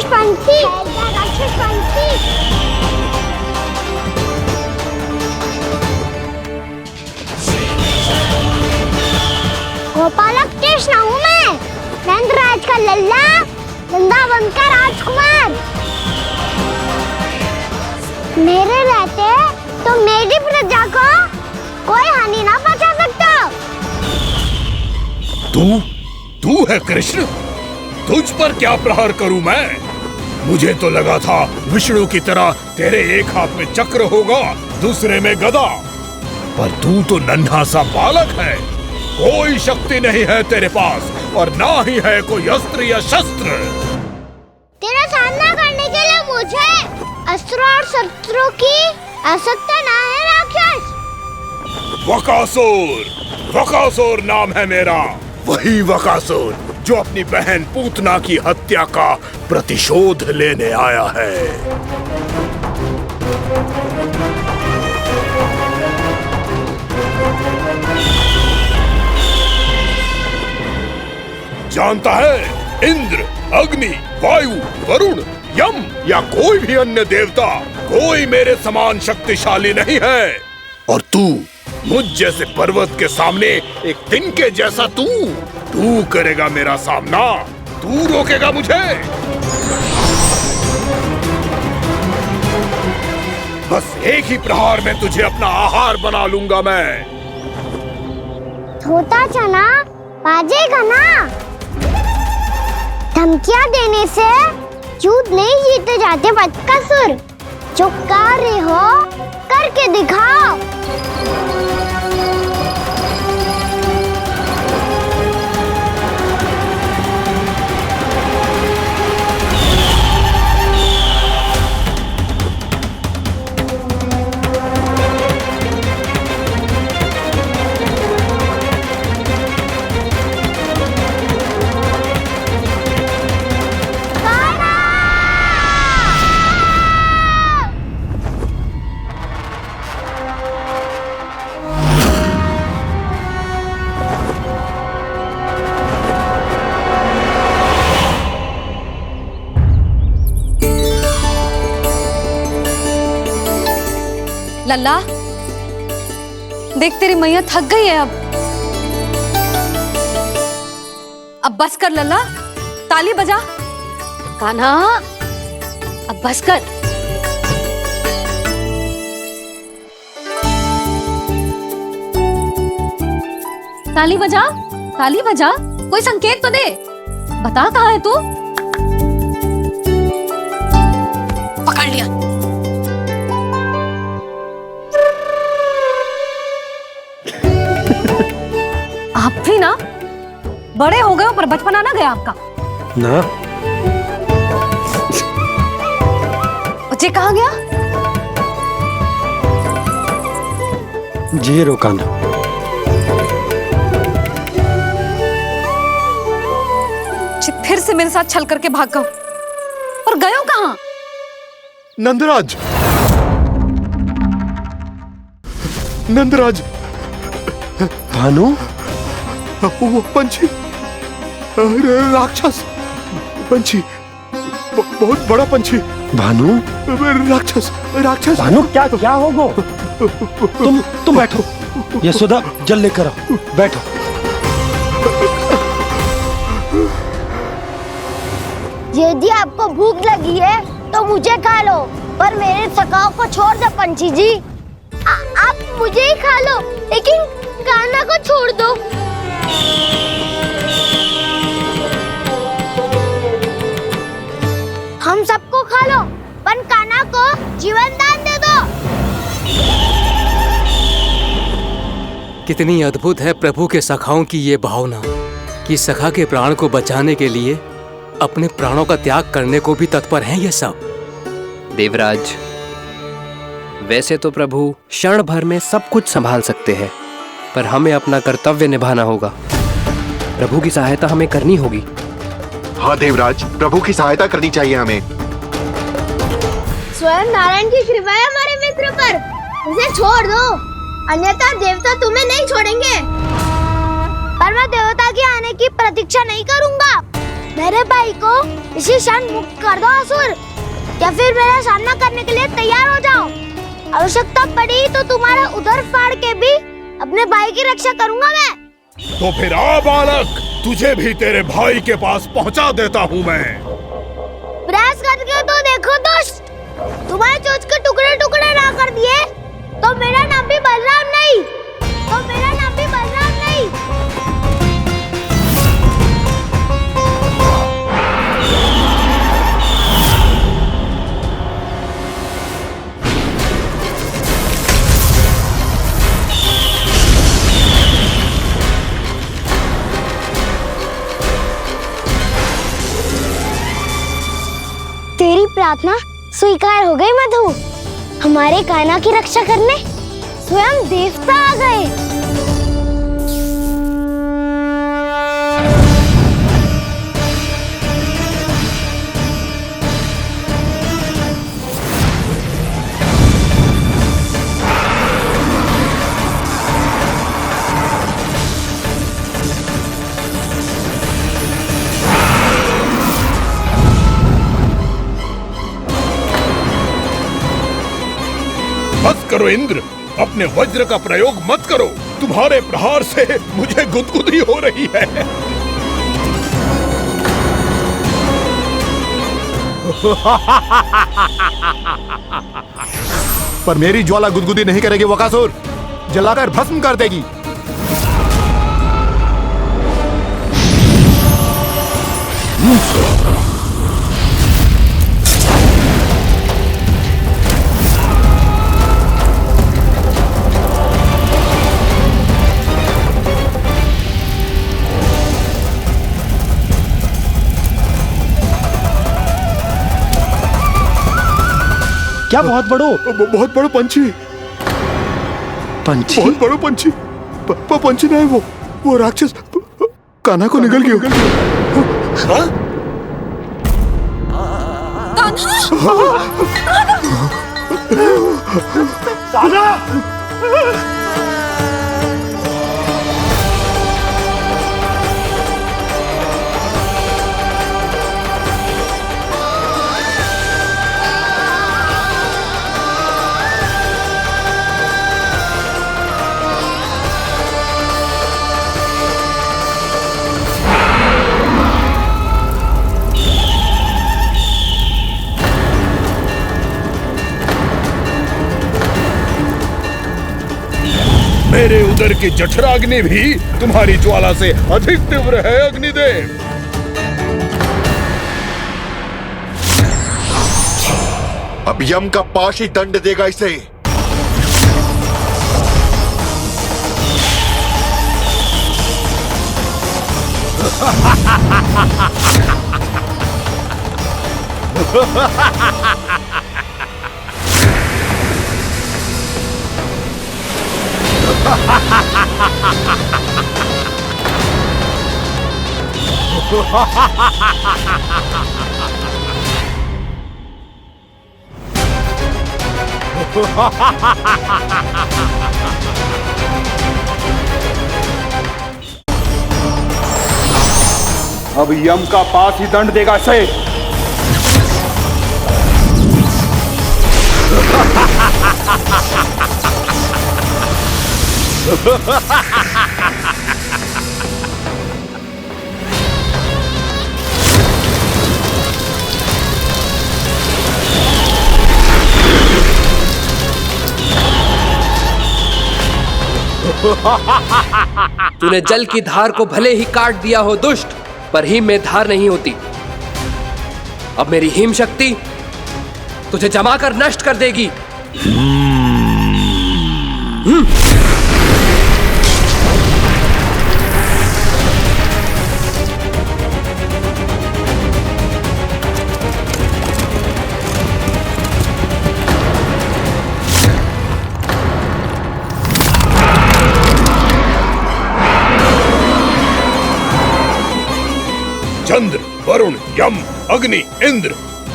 राक्षस पंछी, राक्षस पंछी। गोपालक कृष्ण हूँ मैं, नंदराज का लल्ला, वृंदावन का राजकुमार। मेरे रहते तो मेरी प्रजा को कोई हानि ना पहुंचा सकता। तू है कृष्ण? तुझ पर क्या प्रहार करूं मैं? मुझे तो लगा था विष्णु की तरह तेरे एक हाथ में चक्र होगा, दूसरे में गदा, पर तू तो नन्हा सा बालक है। कोई शक्ति नहीं है तेरे पास और ना ही है कोई अस्त्र या शस्त्र। तेरा सामना करने के लिए मुझे अस्त्र और शस्त्रों की आवश्यकता ना है राक्षस। वकासुर नाम है मेरा, वही वकासुर जो अपनी बहन पूतना की हत्या का प्रतिशोध लेने आया है। जानता है, इंद्र, अग्नि, वायु, वरुण, यम या कोई भी अन्य देवता कोई मेरे समान शक्तिशाली नहीं है। और तू मुझ जैसे पर्वत के सामने एक तिनके जैसा तू करेगा मेरा सामना? तू रोकेगा मुझे? बस एक ही प्रहार में तुझे अपना आहार बना लूंगा मैं। छोटा चना बाजेगा ना? धमकियां देने से युद्ध नहीं जीते जाते बदकसूर। जो कार्य हो करके दिखाओ। लल्ला, देख तेरी मैया थक गई है अब बस कर लल्ला, ताली बजा। कान्हा, अब बस कर। ताली बजा, ताली बजा, कोई संकेत तो दे। बता कहाँ है तू? पकड़ लिया। आप भी ना बड़े हो गए हो, पर बचपना ना गया आपका ना। बच्चे कहाँ गया? जी रोकाना। फिर से मेरे साथ छल करके भाग गए, और गए हो कहाँ? नंदराज, नंदराज, भानु, वो पंछी, राक्षस पंछी, बहुत बड़ा पंछी। भानु, राक्षस, राक्षस। भानु, क्या होगा? तुम बैठो, यशोदा जल लेकर आओ, बैठो। यदि आपको भूख लगी है तो मुझे खा लो, पर मेरे सखाओं को छोड़ दो पंछी जी। आप मुझे ही खा लो, लेकिन कान्हा को छोड़ दो। हम सबको खा लो, पर कान्हा को जीवन दान दे दो। कितनी अद्भुत है प्रभु के सखाओं की ये भावना कि सखा के प्राण को बचाने के लिए अपने प्राणों का त्याग करने को भी तत्पर हैं ये सब। देवराज, वैसे तो प्रभु क्षण भर में सब कुछ संभाल सकते हैं, पर हमें अपना कर्तव्य निभाना होगा। प्रभु की सहायता हमें करनी होगी। हाँ देवराज, प्रभु की सहायता करनी चाहिए हमें। स्वयं नारायण की कृपा है हमारे मित्र पर, उसे छोड़ दो, अन्यथा देवता तुम्हें नहीं छोड़ेंगे। पर मैं देवता के आने की प्रतीक्षा नहीं करूंगा। मेरे भाई को इसी क्षण मुक्त कर दो असुर, या फिर मेरा सामना करने के लिए तैयार हो जाओ। आवश्यकता पड़ी तो तुम्हारा उधर फाड़ के भी अपने भाई की रक्षा करूंगा मैं। तो फिर आ बालक, तुझे भी तेरे भाई के पास पहुंचा देता हूँ मैं। प्रयास करके तो देखो दुष्ट, तुम्हारे चोंच के टुकड़े टुकड़े ना कर दिए तो मेरा नाम भी बलराम नहीं, तो मेरा नाम भी बलराम नहीं। तेरी प्रार्थना स्वीकार हो गई मधु। हमारे कान्हा की रक्षा करने स्वयं देवता आ गए। बस करो इंद्र, अपने वज्र का प्रयोग मत करो। तुम्हारे प्रहार से मुझे गुदगुदी हो रही है। पर मेरी ज्वाला गुदगुदी नहीं करेगी वकासुर, जलाकर भस्म कर देगी। क्या बहुत बड़ो? बहुत बड़ो पंछी। पंछी? बहुत बड़ो पंछी। पंछी नहीं, वो राक्षस कान्हा को निगल गया। हाँ? मेरे उदर की जठराग्नि भी तुम्हारी ज्वाला से अधिक तीव्र है अग्निदेव। अब यम का पाश ही दंड देगा इसे। अब यम का पास ही दंड देगा इसे। तूने जल की धार को भले ही काट दिया हो दुष्ट, पर हिम में धार नहीं होती। अब मेरी हिम शक्ति तुझे जमाकर नष्ट कर देगी। चंद्र, वरुण, यम, अग्नि, इंद्र,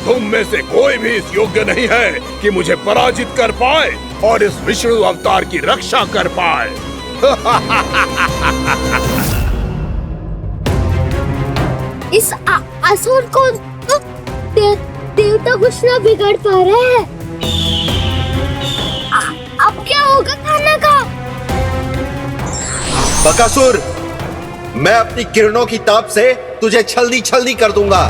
तुम में से कोई भी इस योग्य नहीं है कि मुझे पराजित कर पाए और इस विष्णु अवतार की रक्षा कर पाए। इस असुर को देवता कुछ ना बिगाड़ पा रहे हैं। अब क्या होगा खाना का? बकासुर, मैं अपनी किरणों की ताप से तुझे छल्दी छल्दी कर दूंगा।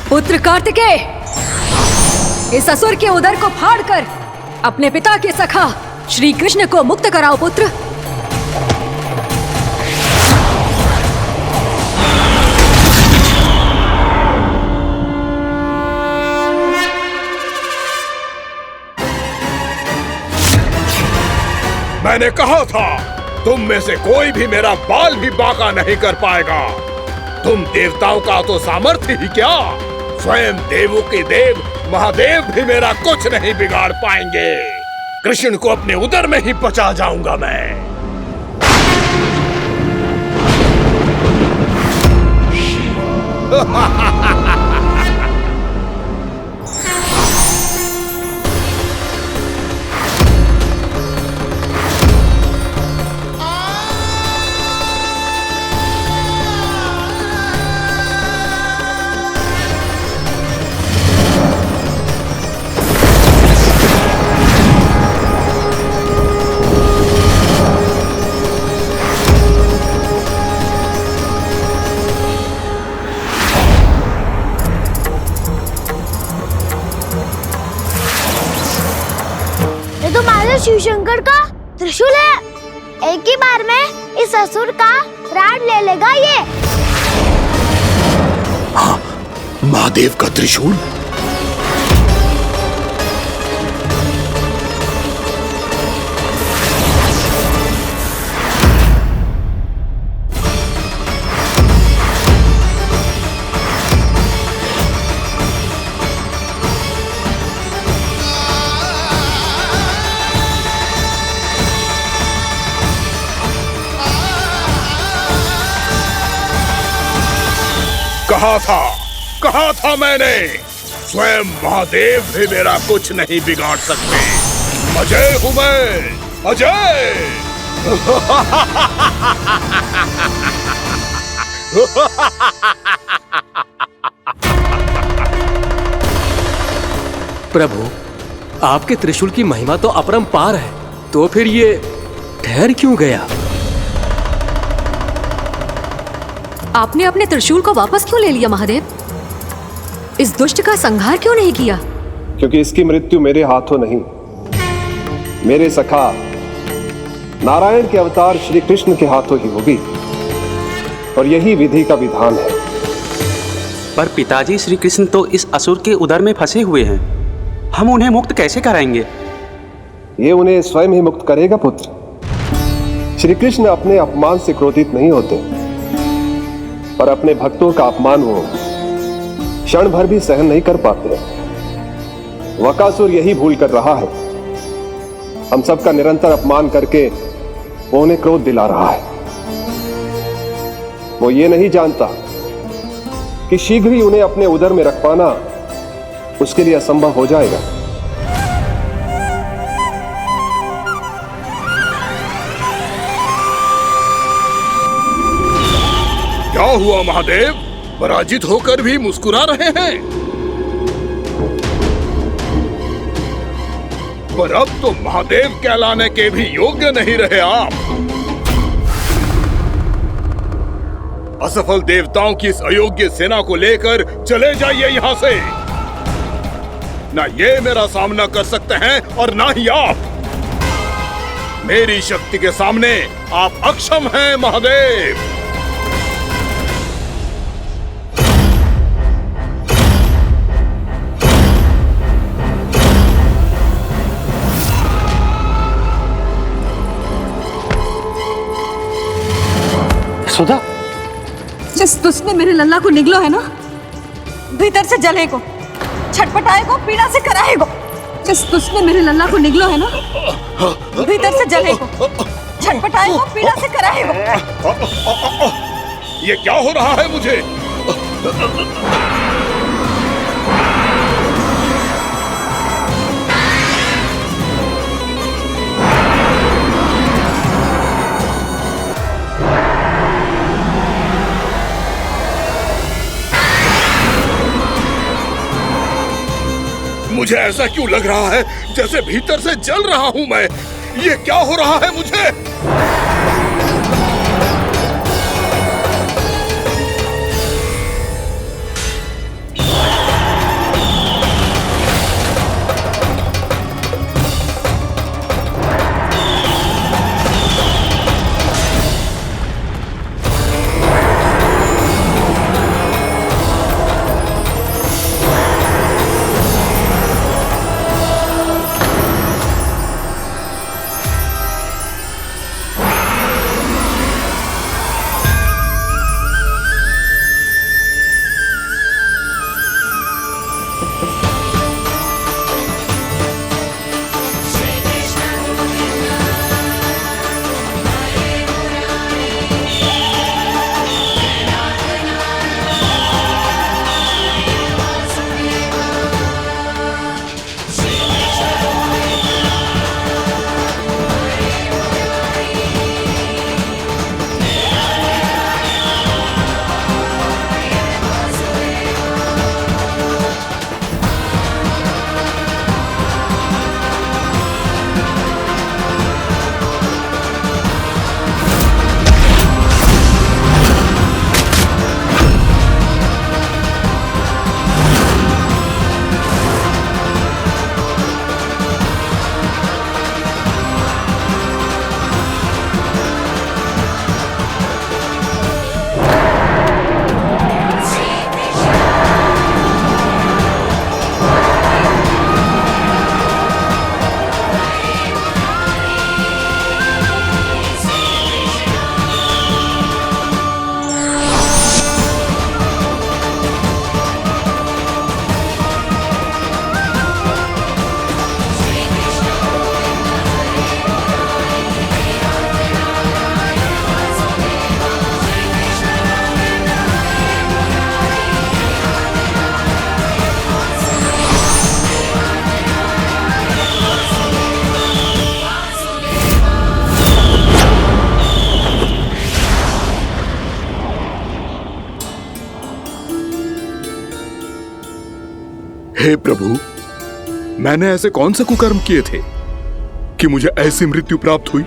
पुत्र कार्तिकेय, इस असुर के उदर को फाड़कर अपने पिता के सखा श्री कृष्ण को मुक्त कराओ पुत्र। मैंने कहा था तुम में से कोई भी मेरा बाल भी बांका नहीं कर पाएगा। तुम देवताओं का तो सामर्थ्य ही क्या, स्वयं देवों के देव महादेव भी मेरा कुछ नहीं बिगाड़ पाएंगे। कृष्ण को अपने उदर में ही पचा जाऊंगा मैं। शिव शंकर का त्रिशूल है। एक ही बार में इस असुर का प्राण ले लेगा ये। हाँ, महादेव का त्रिशूल। कहा था मैंने, स्वयं महादेव भी मेरा कुछ नहीं बिगाड़ सकते। अजय हूं मैं, अजय। प्रभु, आपके त्रिशूल की महिमा तो अपरंपार है, तो फिर ये ठहर क्यों गया? आपने अपने त्रिशूल को वापस क्यों ले लिया महादेव? इस दुष्ट का संहार क्यों नहीं किया? क्योंकि इसकी मृत्यु मेरे हाथों नहीं, मेरे सखा नारायण के अवतार श्री कृष्ण के हाथों ही होगी, और यही विधि का विधान है। पर पिताजी, श्री कृष्ण तो इस असुर के उदर में फंसे हुए हैं, हम उन्हें मुक्त कैसे कराएंगे? ये उन्हें स्वयं ही मुक्त करेगा पुत्र। श्री कृष्ण अपने अपमान से क्रोधित नहीं होते, पर अपने भक्तों का अपमान हो क्षण भर भी सहन नहीं कर पाते। वकासुर यही भूल कर रहा है, हम सबका निरंतर अपमान करके वो उन्हें क्रोध दिला रहा है। वो ये नहीं जानता कि शीघ्र ही उन्हें अपने उदर में रख पाना उसके लिए असंभव हो जाएगा। क्या हुआ महादेव, पराजित होकर भी मुस्कुरा रहे हैं? पर अब तो महादेव कहलाने के भी योग्य नहीं रहे आप। असफल देवताओं की इस अयोग्य सेना को लेकर चले जाइए यहाँ से। ना ये मेरा सामना कर सकते हैं और ना ही आप। मेरी शक्ति के सामने आप अक्षम हैं महादेव। सुधा, जिस दुष्ट ने मेरे लल्ला को निगलो है ना, भीतर से जलेगो, छटपटाएगो, पीड़ा से कराएगो। जिस दुष्ट ने मेरे लल्ला को निगलो है ना, भीतर से जलेगो, छटपटाएगो, पीड़ा से कराएगो। ये क्या हो रहा है मुझे? मुझे ऐसा क्यों लग रहा है जैसे भीतर से जल रहा हूं मैं? ये क्या हो रहा है मुझे? हे प्रभु, मैंने ऐसे कौन से कुकर्म किए थे कि मुझे ऐसी मृत्यु प्राप्त हुई?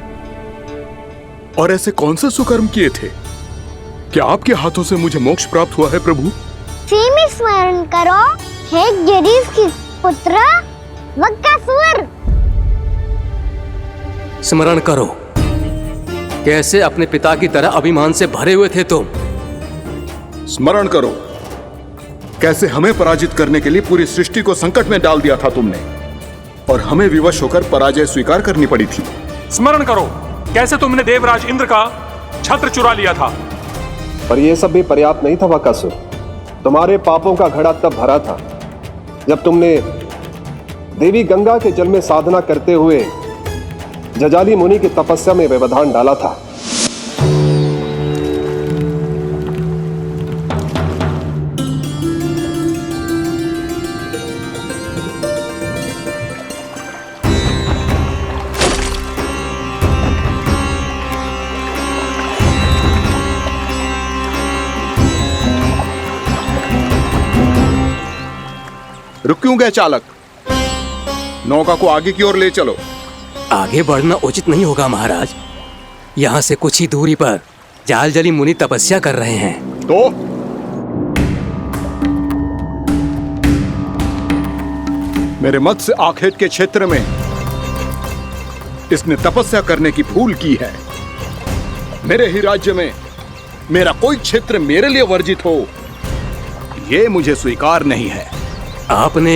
और ऐसे कौन से सुकर्म किए थे कि आपके हाथों से मुझे मोक्ष प्राप्त हुआ है प्रभु? में स्मरण करो, हे गिरीश की पुत्र वक्कासुर। स्मरण करो, कैसे अपने पिता की तरह अभिमान से भरे हुए थे तुम। स्मरण करो, कैसे हमें पराजित करने के लिए पूरी सृष्टि को संकट में डाल दिया था तुमने, और हमें विवश होकर पराजय स्वीकार करनी पड़ी थी। स्मरण करो, कैसे तुमने देवराज इंद्र का छत्र चुरा लिया था। पर यह सब भी पर्याप्त नहीं था वक्कासुर। तुम्हारे पापों का घड़ा तब भरा था जब तुमने देवी गंगा के जल में साधना करते हुए जजाली मुनि की तपस्या में व्यवधान डाला था। रुक क्यों गए चालक? नौका को आगे की ओर ले चलो। आगे बढ़ना उचित नहीं होगा महाराज। यहाँ से कुछ ही दूरी पर जालजली मुनि तपस्या कर रहे हैं। तो मेरे मत्स्य आखेट के क्षेत्र में इसने तपस्या करने की भूल की है। मेरे ही राज्य में मेरा कोई क्षेत्र मेरे लिए वर्जित हो, ये मुझे स्वीकार नहीं है। आपने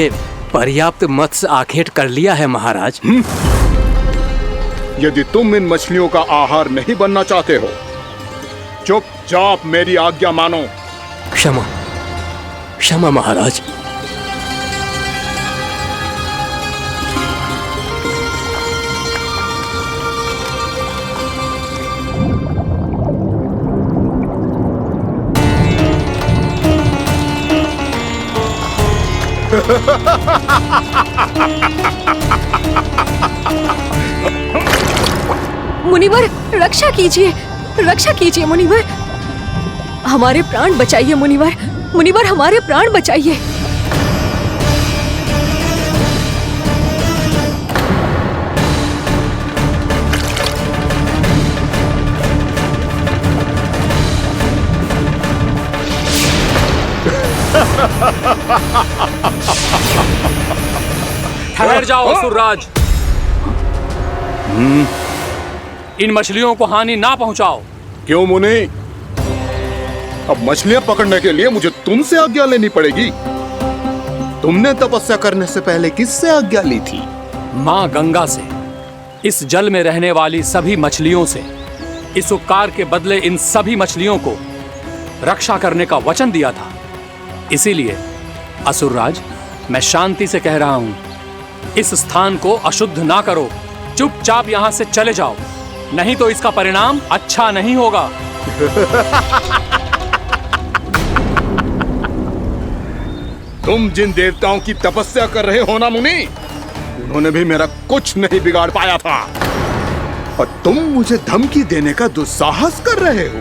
पर्याप्त मत्स्य आखेट कर लिया है महाराज। यदि तुम इन मछलियों का आहार नहीं बनना चाहते हो, चुपचाप मेरी आज्ञा मानो। क्षमा क्षमा महाराज। मुनिवर रक्षा कीजिए मुनिवर, हमारे प्राण बचाइए मुनिवर, मुनिवर हमारे प्राण बचाइए। ठहर जाओ असुरराज, इन मछलियों को हानि ना पहुंचाओ। क्यों मुनि? अब मछलियां पकड़ने के लिए मुझे तुमसे आज्ञा लेनी पड़ेगी। तुमने तपस्या करने से पहले किससे आज्ञा ली थी? मां गंगा से, इस जल में रहने वाली सभी मछलियों से। इस उपकार के बदले इन सभी मछलियों को रक्षा करने का वचन दिया था। इसीलिए असुरराज, मैं शांति से कह रहा हूं, इस स्थान को अशुद्ध ना करो। चुपचाप यहां से चले जाओ, नहीं तो इसका परिणाम अच्छा नहीं होगा। तुम जिन देवताओं की तपस्या कर रहे हो ना मुनि, उन्होंने भी मेरा कुछ नहीं बिगाड़ पाया था, और तुम मुझे धमकी देने का दुस्साहस कर रहे हो।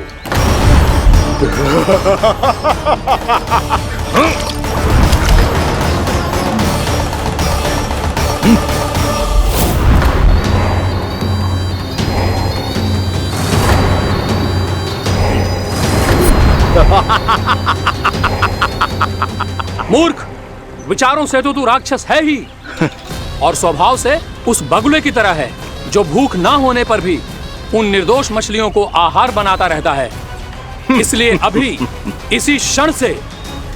मूर्ख, विचारों से तो तू राक्षस है ही, और स्वभाव से उस बगुले की तरह है जो भूख ना होने पर भी उन निर्दोष मछलियों को आहार बनाता रहता है। इसलिए अभी इसी क्षण से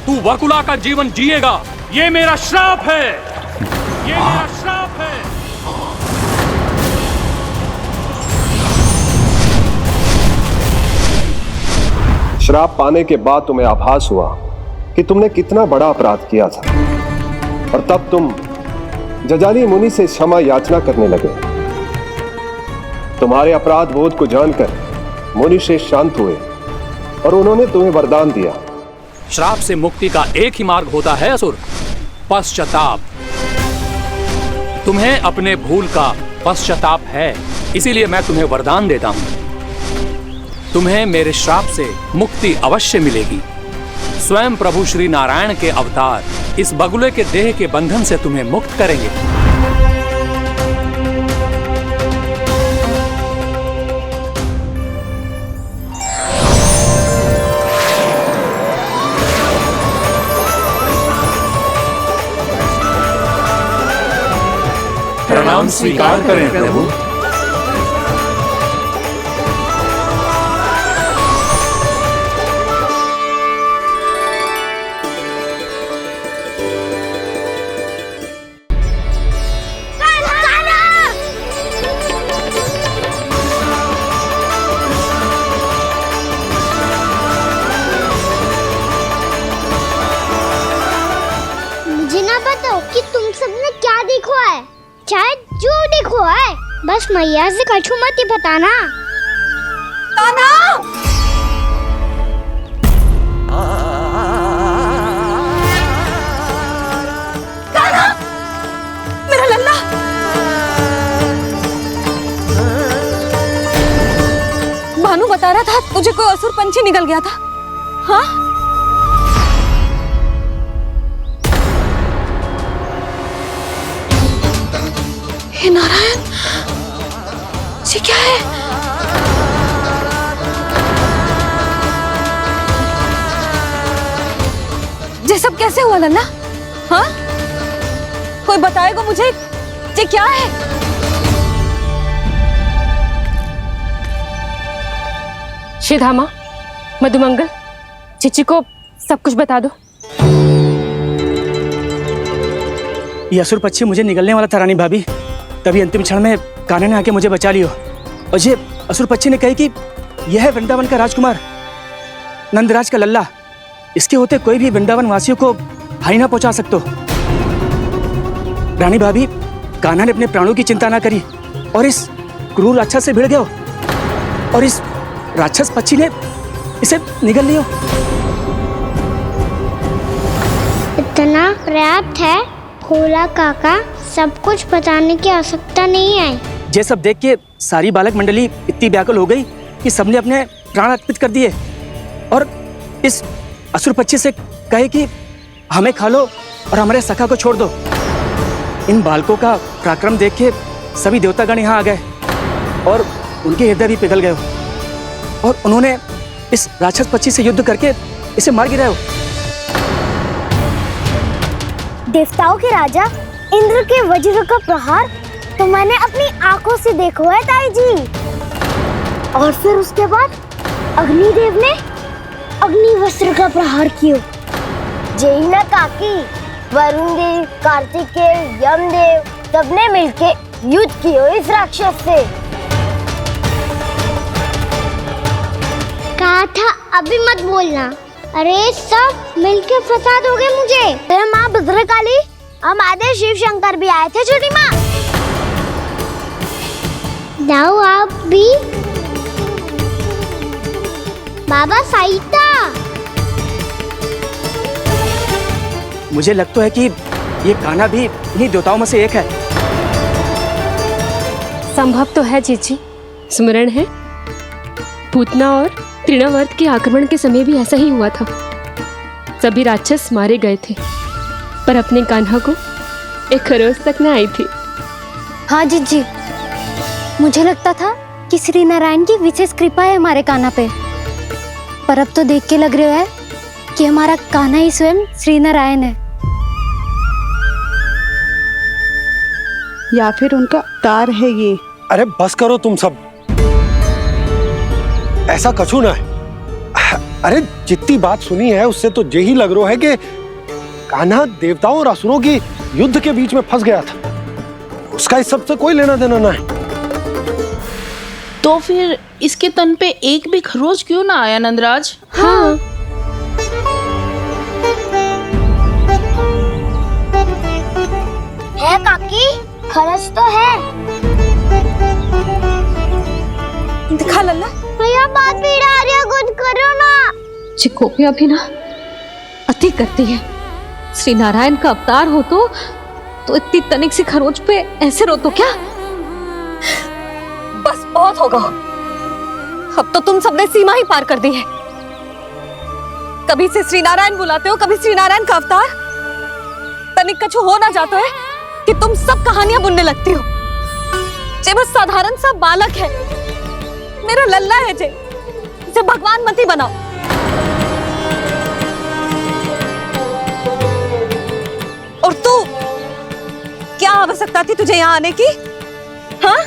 तू वकुला का जीवन जिएगा। ये मेरा श्राप है, ये मेरा श्राप है। श्राप पाने के बाद तुम्हें आभास हुआ कि तुमने कितना बड़ा अपराध किया था, और तब तुम जजाली मुनि से क्षमा याचना करने लगे। तुम्हारे अपराध बोध को जानकर मुनि श्रेष्ठ शांत हुए और उन्होंने तुम्हें वरदान दिया। श्राप से मुक्ति का एक ही मार्ग होता है असुर, पश्चाताप। तुम्हें अपने भूल का पश्चाताप है, इसीलिए मैं तुम्हें वरदान देता हूं। तुम्हें मेरे श्राप से मुक्ति अवश्य मिलेगी। स्वयं प्रभु श्री नारायण के अवतार इस बगुले के देह के बंधन से तुम्हें मुक्त करेंगे। प्रणाम स्वीकार करें प्रभु। मुझे ना बताओ कि तुम सबने क्या देखा है, चाहे जो देखो है, बस मैया से कछु मत ही बताना। कान्हा! कान्हा! मेरा लल्ला! भानु बता रहा था तुझे कोई असुर पंछी निकल गया था। हाँ? हे नारायण, ये क्या है? सब कैसे हुआ लल्ला? हाँ, कोई बताएगा मुझे ये क्या है? श्रीधामा, मधुमंगल, चिची को सब कुछ बता दो। ये असुर पक्षी मुझे निगलने वाला था रानी भाभी, तभी अंतिम क्षण में कान्हा ने आके मुझे बचा लियो। और ये असुर पक्षी ने कही कि यह है वृंदावन का राजकुमार नंदराज का लल्ला, इसके होते कोई भी वृंदावन वासियों को हानि ना पहुंचा सकते। रानी भाभी, कान्हा ने अपने प्राणों की चिंता ना करी और इस क्रूर राक्षस से भिड़ गया और इस राक्षस पक्षी ने इसे निगल लियो। इतना पर्याप्त है भोला काका, सब कुछ बताने की आवश्यकता नहीं है। ये सब देख के सारी बालक मंडली इतनी व्याकुल हो गई कि सबने अपने प्राण अर्पित कर दिए और इस असुर पक्षी से कहे कि हमें खा लो और हमारे सखा को छोड़ दो। इन बालकों का पराक्रम देख के सभी देवतागण यहाँ आ गए और उनके हृदय भी पिघल गए और उन्होंने इस राक्षस पक्षी से युद्ध करके इसे मार गिराया। देवताओं के राजा इंद्र के वज्र का प्रहार तो मैंने अपनी आंखों से देखा है ताई जी। और फिर उसके बाद अग्निदेव ने अग्निवस्त्र का प्रहार किया। जय ना काकी, वरुण देव, कार्तिकेय, यमदेव सबने मिलके युद्ध किया इस राक्षस से। कहा था अभी मत बोलना। अरे सब मिलके फंसा दोगे मुझे। अरे माँ भद्रकाली, हमारे शिव शंकर भी आए थे छोटी माँ। जाओ आप भी। बाबा साईता, मुझे लगता है कि ये कान्हा भी इन्हीं देवताओं में से एक है। संभव तो है जीजी। स्मरण है, पूतना और तृणावर्त के आक्रमण के समय भी ऐसा ही हुआ था। सभी राक्षस मारे गए थे, पर अपने कान्हा को एक खरोच तक न आई थी। हाँ जीजी, मुझे लगता था कि श्री नारायण की विशेष कृपा है हमारे कान्हा पे, पर अब तो देख के लग रहा है कि हमारा कान्हा ही स्वयं श्री नारायण है। या फिर उनका अवतार है ये। अरे बस करो तुम सब, ऐसा कछु ना है। अरे जितनी बात सुनी है उससे तो यही लग रहा है कि कान्हा देवताओं और असुरों की युद्ध के बीच में फंस गया था। उसका इस सब से कोई लेना देना ना है। तो फिर इसके तन पे एक भी खरोच क्यों ना आया नंदराज? हाँ, है काकी, खरच तो है। दिखा लल्ला। भैया बात पीड़ा आ रही है, कुछ करो ना। चिकोपी अभी ना अति करती है। श्री नारायण का अवतार हो तो इतनी तनिक सी खरोच पे ऐसे रो तो क्या? बस बहुत होगा। अब तो तुम सबने सीमा ही पार कर दी है। कभी से श्री नारायण बुलाते हो, कभी श्री नारायण का अवतार। तनिक कछु हो ना जाता है कि तुम सब कहानियां बुनने लगती हो। जे बस साधारण सा बालक है, मेरा लल्ला है जे भगवान मत ही बनाओ। और तू, क्या आवश्यकता थी तुझे यहाँ आने की? हाँ,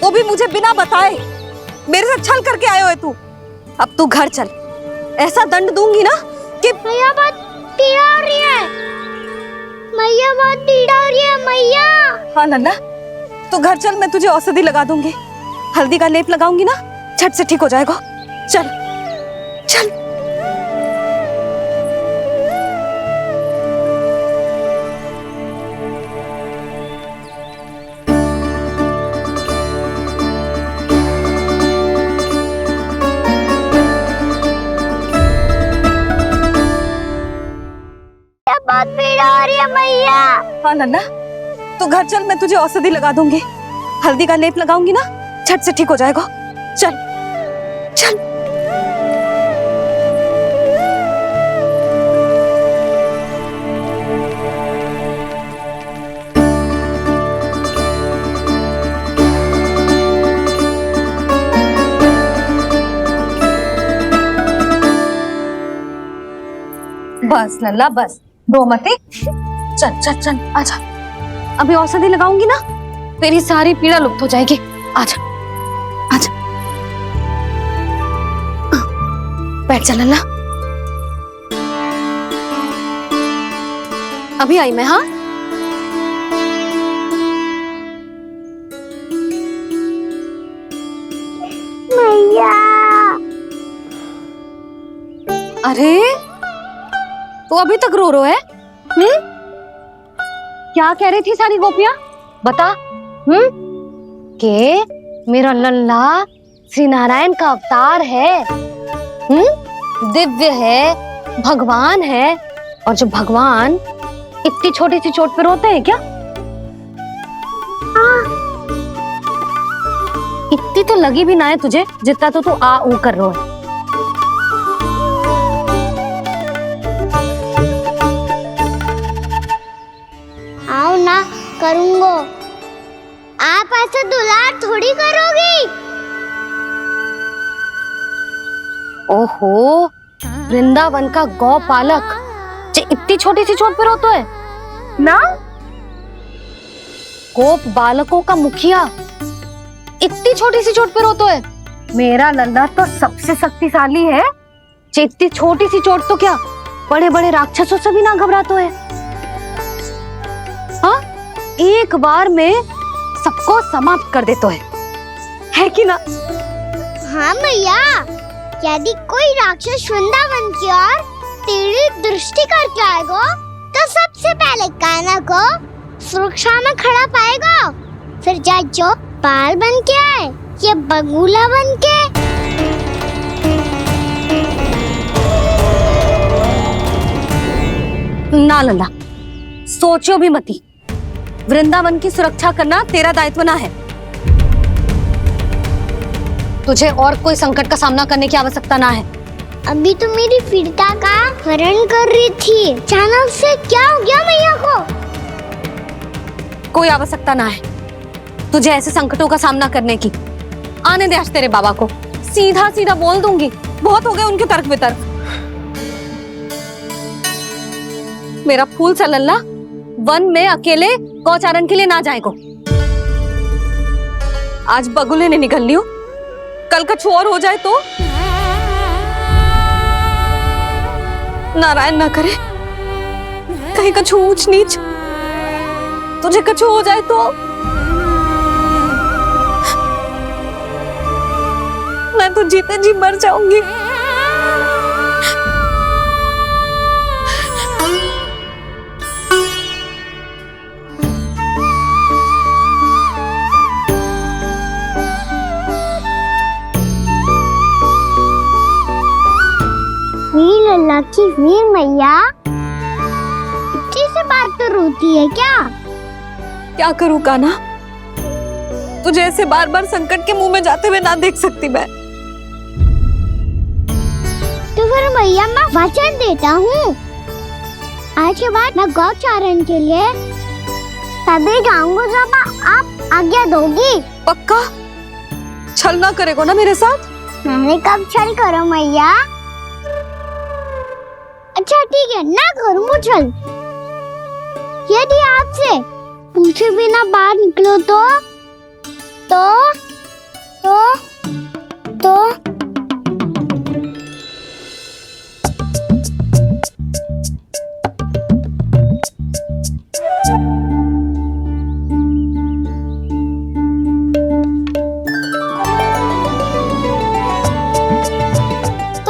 वो भी मुझे बिना बताए। मेरे से छल करके आए हो तू। अब तू घर चल, ऐसा दंड दूंगी ना कि मैया बात पीड़ा हो रही है। मैया बात पीड़ा हो रही है मैया। हाँ नन्ना, तू घर चल, मैं तुझे औषधि लगा दूंगी। हल्दी का लेप लगाऊंगी ना, झट से ठीक हो जाएगा। चल चल। बहुत पीड़ा हो रही है मैया। हाँ नन्ना, तू घर चल, मैं तुझे औषधि लगा दूंगी। हल्दी का लेप लगाऊंगी ना, झट से ठीक हो जाएगा। चल चल। बस लल्ला बस, रो मत। चल चल चल आजा, अभी औषधि लगाऊंगी ना तेरी सारी पीड़ा लुप्त हो जाएगी। आजा आजा, बैठ जा लल्ला। अभी आई मैं। हाँ मैया। अरे तो अभी तक रो है? क्या कह रही थी सारी गोपियां? बता। के मेरा लल्ला श्री नारायण का अवतार है, दिव्य है, भगवान है। और जो भगवान इतनी छोटी सी चोट पे रोते हैं क्या? इतनी तो लगी भी ना है तुझे जितना तो तू आ ऊ कर रो है। आओ ना करूंगो। आप ऐसे दुलार थोड़ी करोगी। ओहो, वृंदावन का गौपालक जो इतनी छोटी सी चोट पे रोता है ना? गोप बालकों का मुखिया इतनी छोटी सी चोट पे रोता है? मेरा लल्ला तो सबसे शक्तिशाली है, जो इतनी छोटी सी चोट तो क्या बड़े बड़े राक्षसों से भी ना घबराता है। हाँ, एक बार में सबको समाप्त कर देता है कि ना? हाँ मैया, यदि कोई राक्षस वृंदावन की ओर तेरी दृष्टि करके आएगा तो सबसे पहले कान्हा को सुरक्षा में खड़ा पाएगा, फिर चाहे जो बाल बन के आए या बगुला बन के। ना लल्ला, सोचो भी मती। वृंदावन की सुरक्षा करना तेरा दायित्व ना है। तुझे और कोई संकट का सामना करने की आवश्यकता ना है। अभी तो मेरी पीड़िता का हरण कर रही थी, अचानक से क्या हो गया मैया को? कोई आवश्यकता ना है तुझे ऐसे संकटों का सामना करने की। आने दे आज तेरे बाबा को, सीधा सीधा बोल दूंगी। बहुत हो गए उनके तर्क वितर्क। मेरा फूल सा लल्ला वन में अकेले गौचारण के लिए ना जाए को। आज बगुले ने निकल लियो, कल कछु और हो जाए तो? नारायण ना करे, कहीं कछु ऊंच नीच तुझे कछु हो जाए तो? मैं तो जीते जी मर जाऊंगी। मेरी लल्ला की वीर मैया इतनी से बात तो रोती है क्या? क्या करूं कान्हा, तुझे ऐसे बार बार संकट के मुंह में जाते हुए ना देख सकती मैं। तो फिर मैया मैं वचन देता हूँ, आज के बाद मैं गौचारण के लिए तभी जाऊंगा जब आप आज्ञा दोगी। पक्का? छल ना करेगा ना मेरे साथ? मैंने कब छल करो मैया? अच्छा ठीक है, ना करूँगा छल। यदि आपसे पूछे बिना बाहर निकलो तो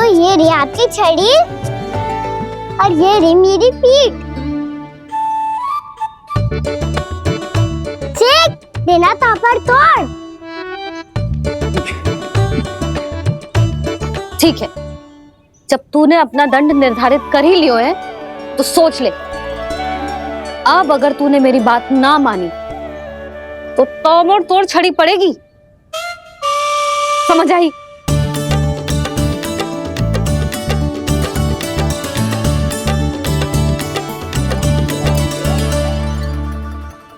ये रही आपकी छड़ी और ये रही मेरी पीठ। देना तापर तोड़। ठीक है, जब तूने अपना दंड निर्धारित कर ही लियो है तो सोच ले, अब अगर तूने मेरी बात ना मानी तो तोड़ तोड़ छड़ी पड़ेगी, समझ आई?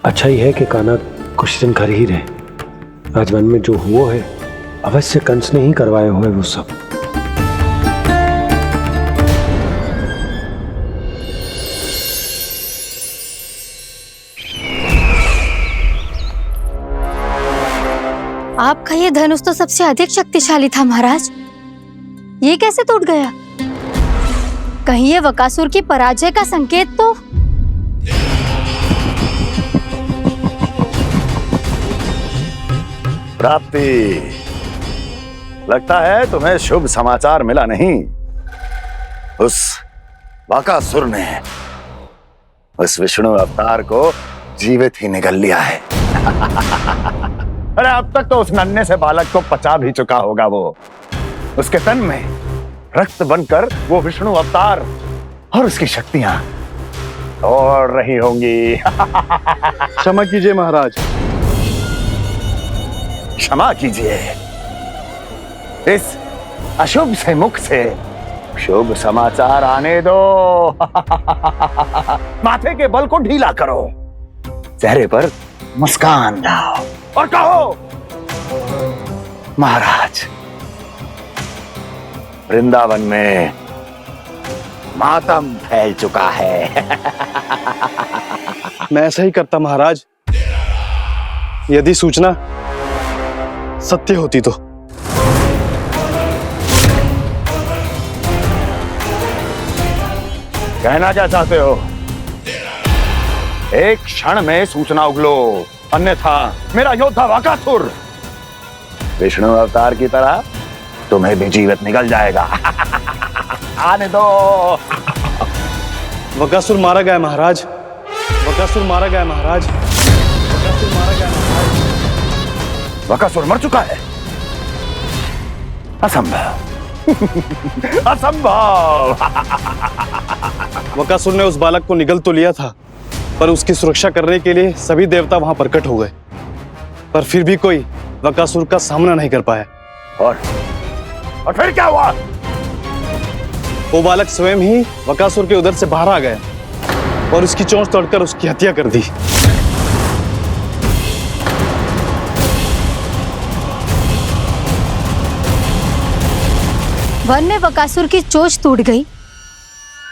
अच्छा ही है कि कान्हा कुछ दिन घर ही रहे। राजवन में जो हुआ है अवश्य कंस ने ही करवाए हुए वो सब। आपका ये धनुष तो सबसे अधिक शक्तिशाली था महाराज, ये कैसे टूट गया? कहीं ये बकासुर की पराजय का संकेत तो? प्राप्ति, लगता है तुम्हें शुभ समाचार मिला नहीं। उस बकासुर ने उस विष्णु अवतार को जीवित ही निगल लिया है। अरे अब तक तो उस नन्हे से बालक को पचा भी चुका होगा वो। उसके तन में रक्त बनकर वो विष्णु अवतार और उसकी शक्तियां दौड़ रही होंगी। क्षमा कीजिए महाराज। क्षमा कीजिए, इस अशुभ से मुख से शुभ समाचार आने दो। माथे के बल को ढीला करो, चेहरे पर मुस्कान लाओ और कहो, महाराज, वृंदावन में मातम फैल चुका है। मैं ऐसा ही करता महाराज, यदि सूचना सत्य होती तो। कहना क्या चाहते हो? एक क्षण में सूचना उगलो, अन्यथा मेरा योद्धा बकासुर विष्णु अवतार की तरह तुम्हें भी जीवित निकल जाएगा। आने दो। बकासुर मारा गया महाराज, बकासुर मारा गया महाराज, बकासुर मारा गया महाराज। बकासुर मर चुका है? असंभव। असंभव। बकासुर ने उस बालक को निगल तो लिया था, पर उसकी सुरक्षा करने के लिए सभी देवता वहां प्रकट हो गए, पर फिर भी कोई बकासुर का सामना नहीं कर पाया। और फिर क्या हुआ? वो बालक स्वयं ही बकासुर के उदर से बाहर आ गया और उसकी चोंच तोड़कर उसकी हत्या कर दी। वन में बकासुर की चोंच टूट गई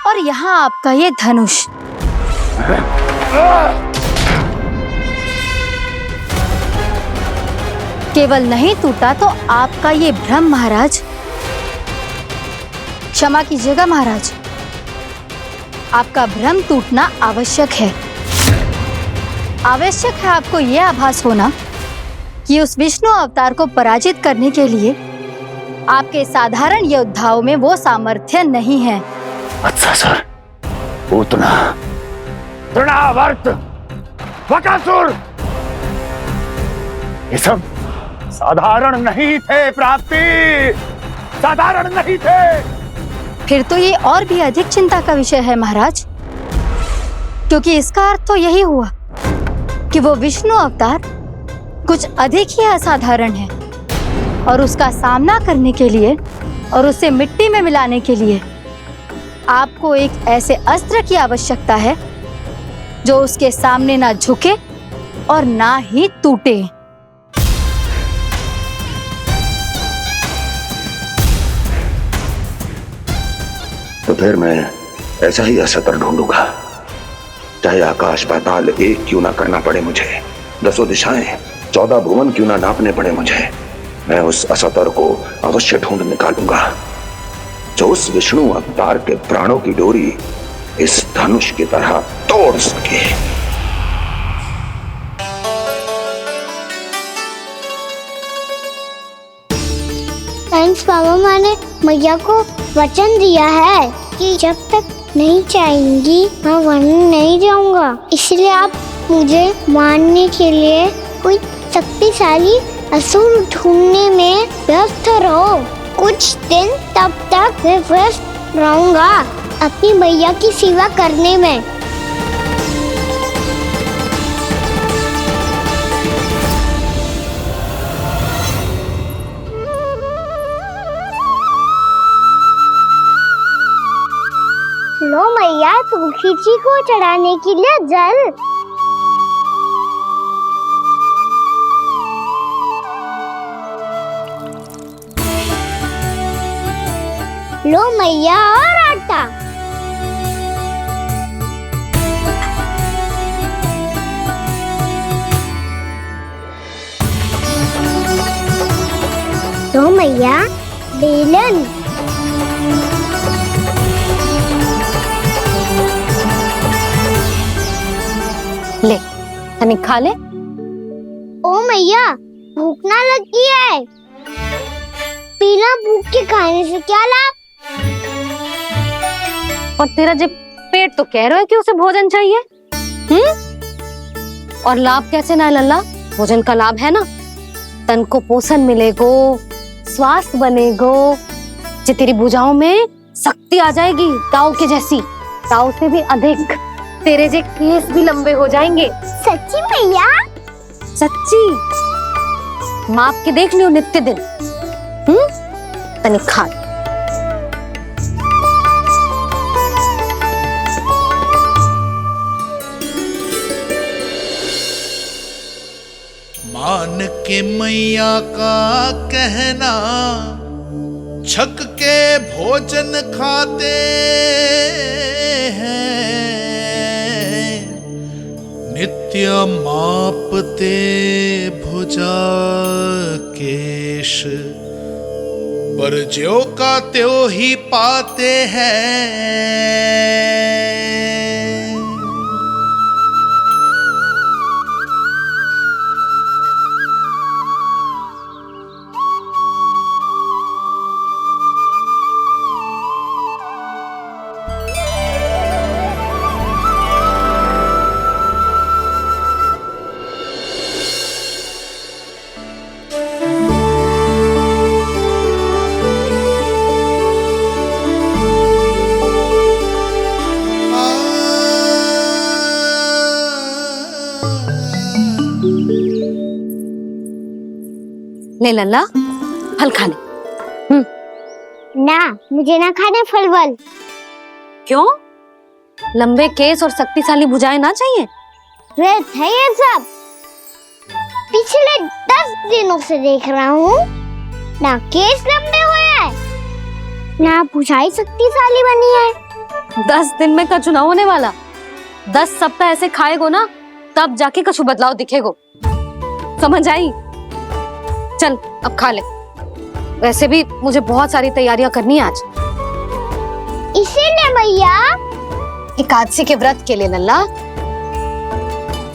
और यहाँ आपका ये धनुष। केवल नहीं टूटा तो आपका ये भ्रम महाराज। क्षमा कीजिएगा महाराज, आपका भ्रम टूटना आवश्यक है। आवश्यक है आपको यह आभास होना कि उस विष्णु अवतार को पराजित करने के लिए आपके साधारण योद्धाओं में वो सामर्थ्य नहीं है। अच्छा सर, पूतना, तृणावर्त, बकासुर, ये सब साधारण नहीं थे प्राप्ति, साधारण नहीं थे। फिर तो ये और भी अधिक चिंता का विषय है महाराज, क्योंकि इसका अर्थ तो यही हुआ कि वो विष्णु अवतार कुछ अधिक ही असाधारण है और उसका सामना करने के लिए और उसे मिट्टी में मिलाने के लिए आपको एक ऐसे अस्त्र की आवश्यकता है जो उसके सामने ना झुके और ना ही टूटे। तो फिर मैं ऐसा ही असत्र ढूंढूंगा, चाहे आकाश पाताल एक क्यों ना करना पड़े मुझे, 10 दिशाएं 14 भुवन क्यों ना नापने पड़े मुझे। मैं उस असतर को अवश्य ढूंढ निकालूंगा जो उस विष्णु अवतार के प्राणों की डोरी इस धनुष की तरह तोड़ सके। साइंस पापा ने मैया को वचन दिया है कि जब तक नहीं चाहेंगी मैं वन नहीं जाऊंगा, इसलिए आप मुझे मारने के लिए कोई शक्तिशाली असुर ढूंढने में व्यस्त रहो। कुछ दिन तब तक मैं व्यस्त रहूंगा अपनी मैया की सेवा करने में। लो मैया, तुलसी जी को चढ़ाने के लिए जल। लो मैया, और आटा। तो मैया बेलन। ले तनिक खा ले। ओ मैया भूख ना लगी है। बिना भूख के खाने से क्या लाभ? और तेरा जब पेट तो कह रहा है कि उसे भोजन चाहिए। और लाभ कैसे ना लल्ला? भोजन का लाभ है ना, तन को पोषण मिलेगो, स्वास्थ्य बनेगो, जे तेरी भुजाओं में शक्ति आ जाएगी ताऊ के जैसी, ताऊ से भी अधिक। तेरे जे केस भी लंबे हो जाएंगे। सच्ची मैया? सच्ची। माप के देख लियो नित्य दिन। तनिक खा। मान के मैया का कहना, छक के भोजन खाते हैं, नित्य मापते भुजा केश, पर ज्यों का त्यों ही पाते हैं। ले लल्ला फल खा ले। ना, मुझे ना खाने फल वल। क्यों? लंबे केस और शक्तिशाली भुजाएं ना चाहिए? व्यर्थ है ये सब। पिछले 10 दिनों से देख रहा हूँ, ना केस लंबे हुए हैं, ना भुजाएं शक्तिशाली बनी है। 10 दिन में का चुनाव होने वाला। 10 सप्ताह ऐसे खाएगो ना, तब जाके कछु बदलाव दिखेगो। समझ आई? चल अब खा ले। वैसे भी मुझे बहुत सारी तैयारियां करनी है आज। इसीलिए मैया एकादशी के व्रत के लिए लल्ला।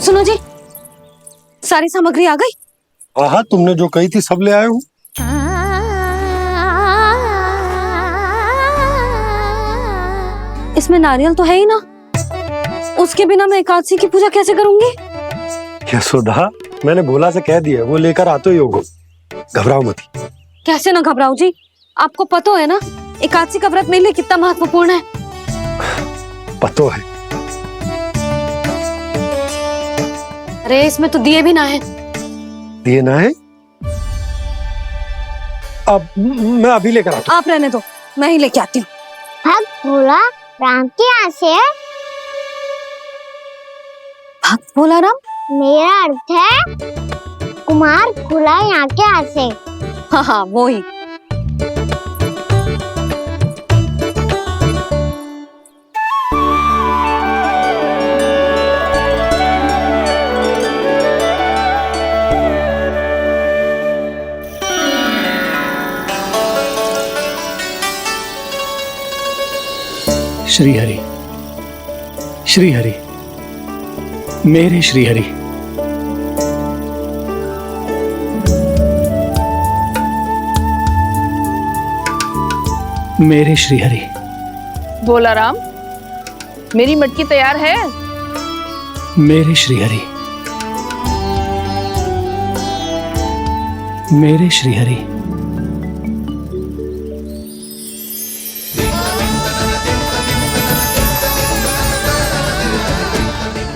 सुनो जी, सारी सामग्री आ गई? हाँ, तुमने जो कही थी सब ले आए हूँ। इसमें नारियल तो है ही ना, उसके बिना मैं एकादशी की पूजा कैसे करूंगी? यशोदा, मैंने भोला से कह दिया, वो लेकर आते ही होगा। घबराओ मत। कैसे ना घबराऊं जी, आपको पता है ना एकादशी का व्रत मेरे लिए कितना महत्वपूर्ण है। पता है। अरे इसमें तो दिए भी ना है। दिए ना है? अब मैं अभी लेकर आता हूँ। आप रहने दो, मैं ही लेके आती हूँ। भक्त भोला राम के यहाँ से है? भक्त भोला राम? मेरा अर्थ है कुमार भोला यहाँ के यहाँ से। हाँ हाँ, वो ही। श्री हरि, श्री हरि, मेरे श्री हरि। मेरे श्री हरि। भोला राम, मेरी मटकी तैयार है? मेरे श्री हरि, मेरे श्री हरि।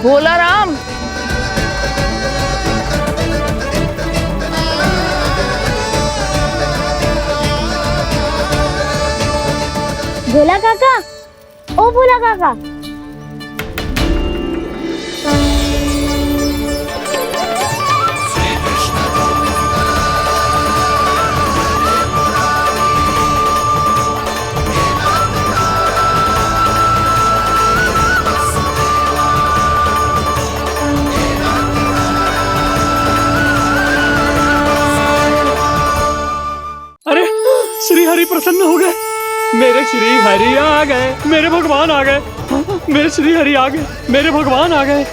भोला राम, भोला काका, ओ भोला काका। हरि प्रसन्न हो गए। मेरे श्री हरि आ गए, मेरे भगवान आ गए। मेरे श्री हरि आ गए, मेरे भगवान आ गए।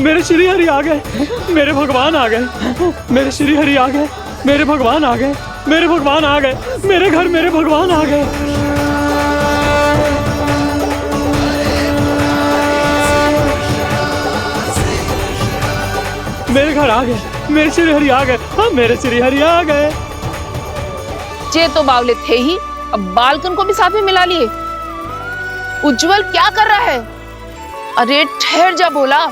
मेरे श्री हरि आ गए, मेरे भगवान आ गए। मेरे श्री हरि आ गए, मेरे भगवान आ गए। मेरे भगवान आ गए, मेरे घर मेरे भगवान आ गए। मेरे घर आ गए, मेरे श्री हरि आ गए। हाँ, मेरे श्री हरि आ गए। जे तो बावले थे ही, अब बालकन को भी साथ में मिला लिए। उज्जवल क्या कर रहा है? अरे ठहर जा बोला।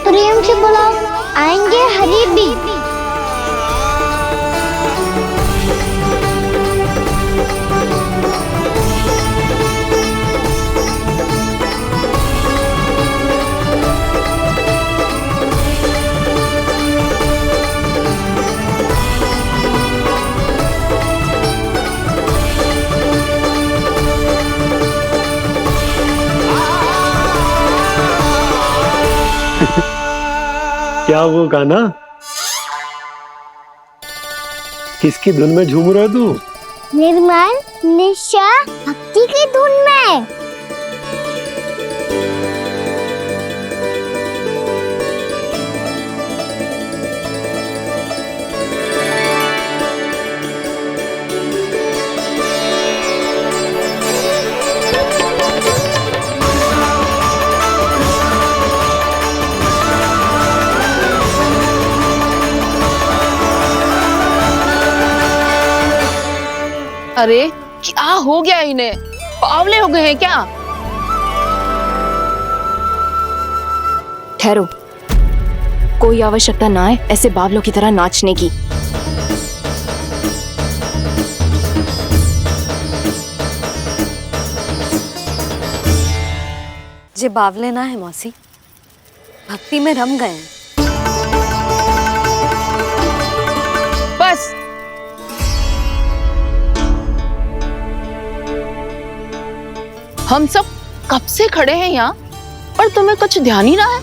प्रेम से बुलाओ, आएंगे हरि भी। क्या वो गाना? किसकी धुन में झूम रहा तू? निर्मल निशा भक्ति की धुन में। अरे क्या हो गया इन्हें? बावले हो गए हैं क्या? ठहरो, कोई आवश्यकता ना है ऐसे बावलों की तरह नाचने की। जे बावले ना है मौसी, भक्ति में रम गए हैं। बस हम सब कब से खड़े हैं यहाँ, पर तुम्हें कुछ ध्यान ही ना है।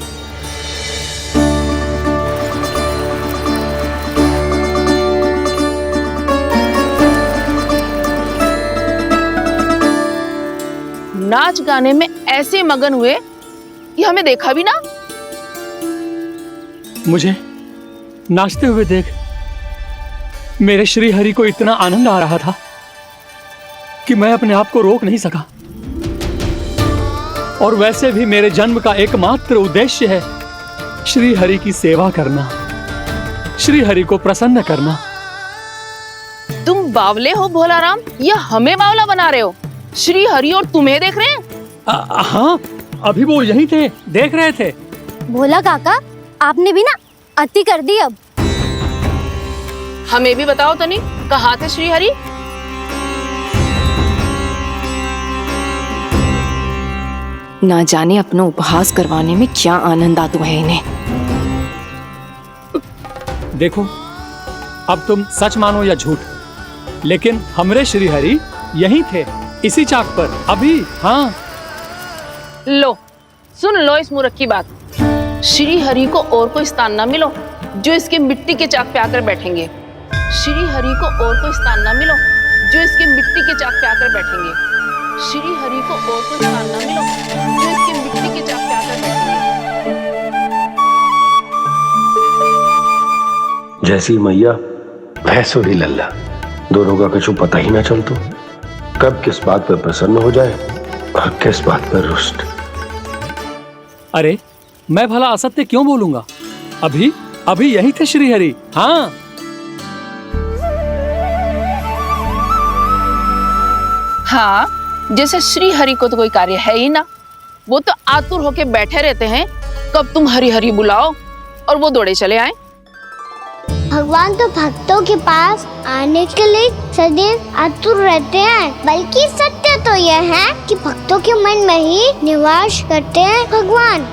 नाच गाने में ऐसे मगन हुए कि हमें देखा भी ना। मुझे नाचते हुए देख मेरे श्री हरि को इतना आनंद आ रहा था कि मैं अपने आप को रोक नहीं सका। और वैसे भी मेरे जन्म का एकमात्र उद्देश्य है श्री हरि की सेवा करना, श्री हरि को प्रसन्न करना। तुम बावले हो भोलाराम, या हमें बावला बना रहे हो? श्री हरि और तुम्हें देख रहे हैं? हाँ, अभी वो यहीं थे, देख रहे थे। भोला काका, आपने भी ना अति कर दी। अब हमें भी बताओ तनी, कहाँ थे श्री हरि? ना जाने अपना उपहास करवाने में क्या आनंद आता है इन्हें। देखो, अब तुम सच मानो या झूठ, लेकिन हमरे श्री हरि यहीं थे, इसी चाक पर अभी। हाँ, लो सुन लो इस मूर्ख की बात। श्री हरि को और कोई स्थान ना मिलो जो इसके मिट्टी के चाक पे आकर बैठेंगे। श्री हरि को और कोई स्थान ना मिलो जो इसके मिट्टी के चाक पे आकर बैठेंगे। श्री हरि को और कोई स्थान ना मिलो जो इसके मिट्टी के चाक पे आकर बैठेंगे। जैसी मैया भैंस ही लल्ला, दोनों का कुछ पता ही ना चलतो, कब किस बात पर प्रसन्न हो जाए और किस बात पर रुष्ट। अरे मैं भला असत्य क्यों बोलूंगा? अभी अभी यही थे श्री हरि। हाँ, हाँ, जैसे श्री हरि को तो कोई कार्य है ही ना। वो तो आतुर होके बैठे रहते हैं कब तुम हरि हरि बुलाओ और वो दौड़े चले आए। भगवान तो भक्तों के पास आने के लिए सदैव आतुर रहते हैं, बल्कि सत्य तो यह है कि भक्तों के मन में ही निवास करते हैं भगवान।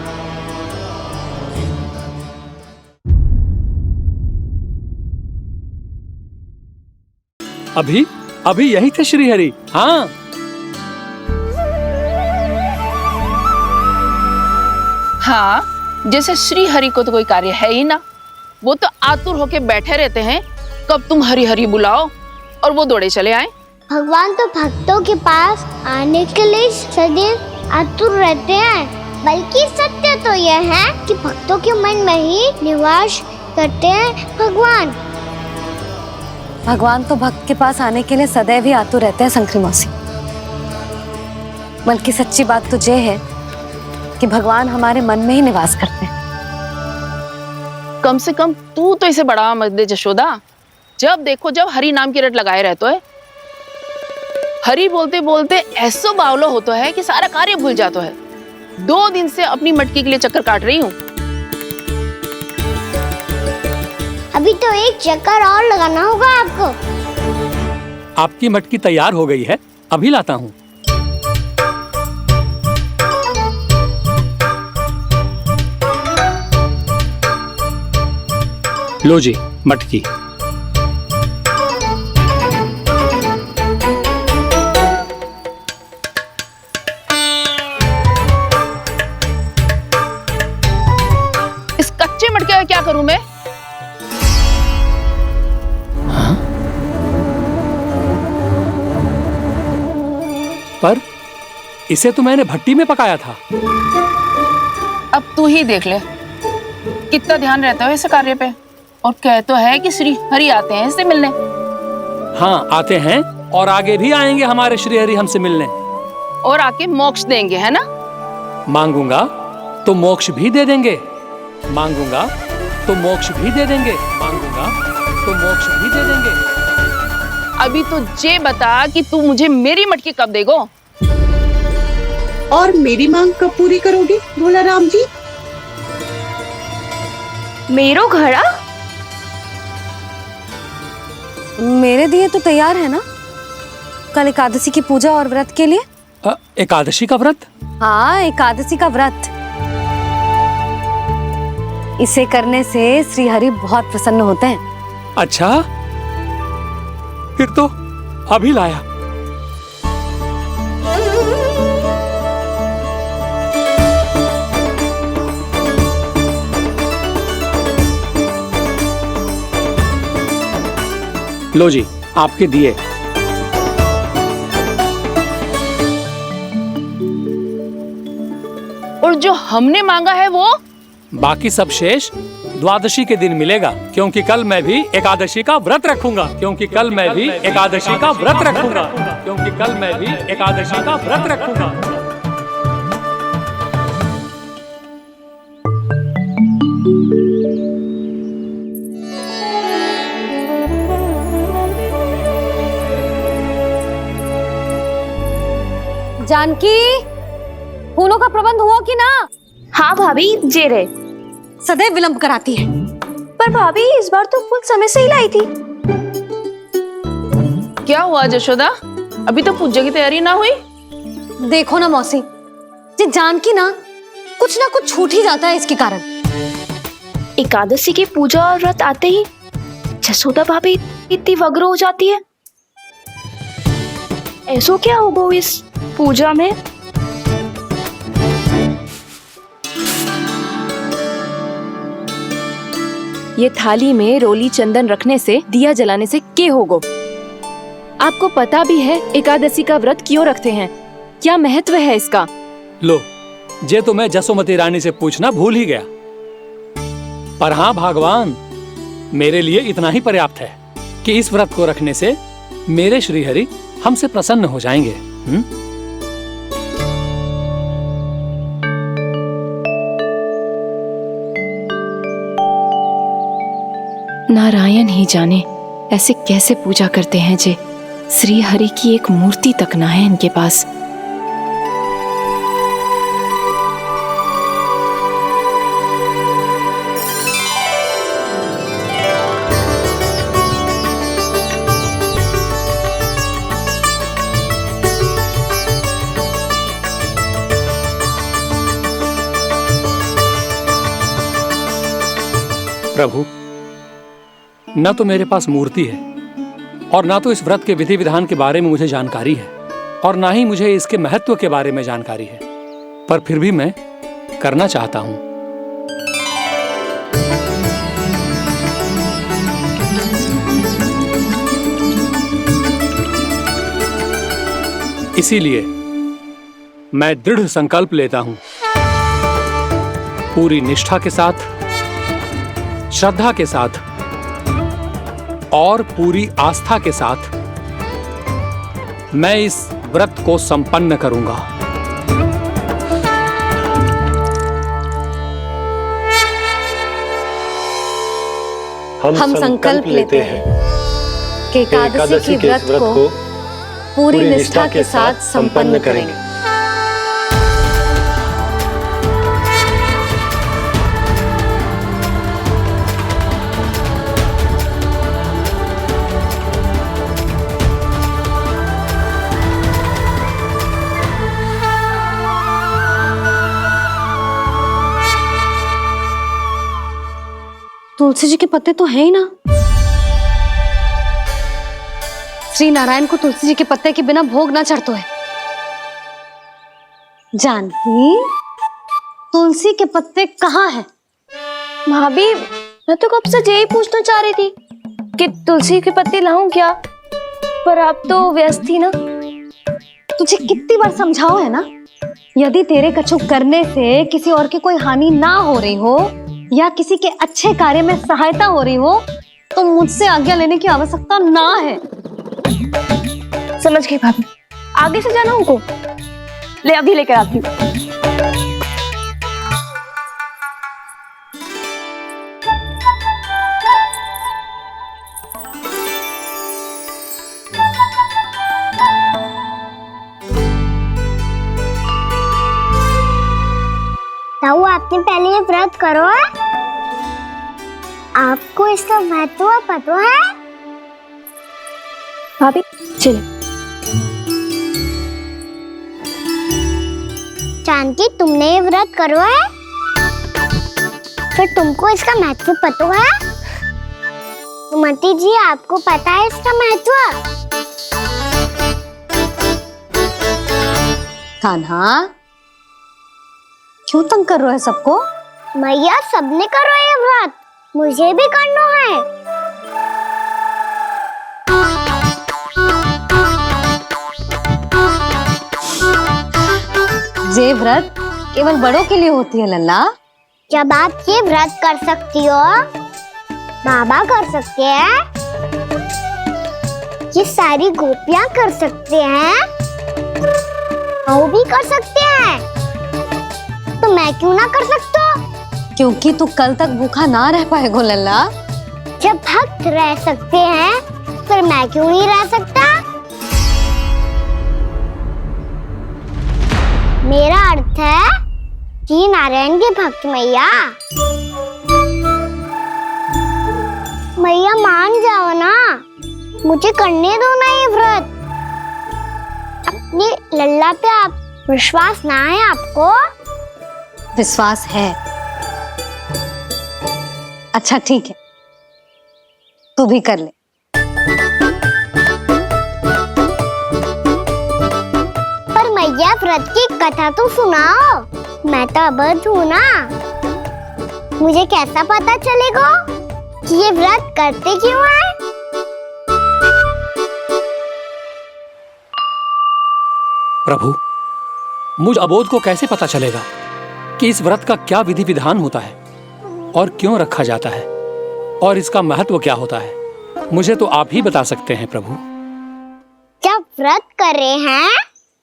अभी यही थे श्री हरि। हाँ, हाँ, जैसे श्री हरि को तो कोई कार्य है ही ना, वो तो आतुर होके बैठे रहते हैं कब तुम हरि हरि बुलाओ और वो दौड़े चले आए। भगवान तो भक्तों के पास आने के लिए सदैव आतुर रहते हैं, बल्कि सत्य तो यह है कि भक्तों के मन में ही निवास करते हैं भगवान। भगवान तो भक्त के पास आने के लिए सदैव ही आतुर रहते हैं शंकरी मौसी। बल्कि सच्ची बात तो ये है कि भगवान हमारे मन में ही निवास करते हैं। कम से कम तू तो इसे बढ़ावा मत दे जशोदा। जब देखो जब हरि नाम की रट लगाए रहते है। हरि बोलते बोलते ऐसो बावलो होता है कि सारा कार्य भूल जाता है। 2 दिन से अपनी मटकी के लिए चक्कर काट रही हूँ। अभी तो एक चक्कर और लगाना होगा आपको। आपकी मटकी तैयार हो गई है, अभी लाता हूँ। लो जी मटकी। इस कच्चे मटके का क्या करूं मैं? पर इसे तो मैंने भट्टी में पकाया था। अब तू ही देख ले कितना ध्यान रहता है इस कार्य पे। और कह तो है कि श्री हरि आते हैं इससे मिलने। हाँ आते हैं और आगे भी आएंगे हमारे श्री हरि हमसे मिलने। और आके मोक्ष देंगे, है ना? मांगूंगा तो मोक्ष भी दे देंगे, मांगूंगा तो मोक्ष भी दे देंगे, मांगूंगा तो मोक्ष भी दे देंगे। अभी तो ये बता कि तू मुझे मेरी मटकी कब देगो? और मेरी मांग कब पूरी करोगे भोला राम जी? मेरो घड़ा मेरे दिए तो तैयार है ना? कल एकादशी की पूजा और व्रत के लिए। एकादशी का व्रत? हाँ, एकादशी का व्रत। इसे करने से श्री हरि बहुत प्रसन्न होते हैं। अच्छा, फिर तो अभी लाया। लो जी आपके दिए। और जो हमने मांगा है वो? बाकी सब शेष द्वादशी के दिन मिलेगा, क्योंकि कल मैं भी एकादशी का व्रत रखूंगा, क्योंकि कल मैं भी एकादशी का व्रत रखूंगा, क्योंकि कल मैं भी एकादशी का व्रत रखूंगा। जानकी, फूलों का प्रबंध हुआ कि ना? हाँ भाभी, जे रहे। सदैव विलंब कराती है। पर भाभी इस बार तो फूल समय से ही लाई थी। क्या हुआ जशोदा? अभी तो पूजा की तैयारी ना हुई? देखो ना मौसी, ये जानकी ना कुछ छूट ही जाता है इसके कारण। एकादशी की पूजा और व्रत आते ही जसोदा भाभी इतनी वग्र हो जाती है। ऐसो क्या होगा इस पूजा में? ये थाली में रोली चंदन रखने से, दिया जलाने से के होगो? आपको पता भी है एकादशी का व्रत क्यों रखते हैं? क्या महत्व है इसका? लो, जे तो मैं जसोमती रानी से पूछना भूल ही गया। पर हाँ भगवान, मेरे लिए इतना ही पर्याप्त है कि इस व्रत को रखने से मेरे श्री हरि हमसे प्रसन्न हो जाएंगे। नारायण ही जाने ऐसे कैसे पूजा करते हैं जे श्री हरि की एक मूर्ति तक ना है इनके पास। प्रभु, न तो मेरे पास मूर्ति है और ना तो इस व्रत के विधि विधान के बारे में मुझे जानकारी है और ना ही मुझे इसके महत्व के बारे में जानकारी है, पर फिर भी मैं करना चाहता हूं। इसीलिए मैं दृढ़ संकल्प लेता हूं, पूरी निष्ठा के साथ, श्रद्धा के साथ और पूरी आस्था के साथ मैं इस व्रत को संपन्न करूंगा। हम संकल्प लेते हैं कि एकादशी के व्रत को पूरी निष्ठा के साथ संपन्न करेंगे। तुलसी जी के पत्ते तो हैं ही ना। श्री नारायण को तुलसी जी के पत्ते के बिना भोग ना चढ़तो है। जानकी, तुलसी के पत्ते कहाँ हैं? भाभी, मैं तो कब से यही पूछना चाह रही थी कि तुलसी के पत्ते लाऊं क्या, पर आप तो व्यस्त थी ना। तुझे कितनी बार समझाओ है ना, यदि तेरे कछु करने से किसी और की कोई हानि ना हो रही हो या किसी के अच्छे कार्य में सहायता हो रही हो तो मुझसे आज्ञा लेने की आवश्यकता ना है। समझ गई भाभी, आगे से जाना उनको। ले अभी लेकर आती हूँ। ताऊ, आपने पहले ये व्रत करो है? आपको इसका महत्व पता है? भाभी चलो। जानकी, तुमने ये व्रत करो है? फिर तुमको इसका महत्व पता है? सुमति जी, आपको पता है इसका महत्व? कान्हा, क्यों तंग कर रहे हो सबको? मैया, सबने करो ये व्रत, मुझे भी करना है। ये व्रत केवल बड़ों के लिए होती है लल्ला। जब आप ये व्रत कर सकती हो, बाबा कर सकते हैं, ये सारी गोपियां कर सकते हैं, वो भी कर सकते हैं, तो मैं क्यों ना कर सकता? क्योंकि तू कल तक भूखा ना रह पाएगा लल्ला। जब भक्त रह सकते हैं, फिर मैं क्यों नहीं रह सकता? मेरा अर्थ है कि नारायण के भक्त मैया। मैया, मान जाओ ना, मुझे करने दो ना ये व्रत। अपनी लल्ला पे आप विश्वास ना है आपको? विश्वास है। अच्छा ठीक है, तू भी कर ले। पर मैया, व्रत की कथा तो सुनाओ, मैं तो अबध हूँ ना। मुझे कैसा पता चलेगा कि ये व्रत करते क्यों हैं? प्रभु, मुझ अबोध को कैसे पता चलेगा कि इस व्रत का क्या विधि विधान होता है और क्यों रखा जाता है और इसका महत्व क्या होता है? मुझे तो आप ही बता सकते हैं प्रभु। जब व्रत कर रहे हैं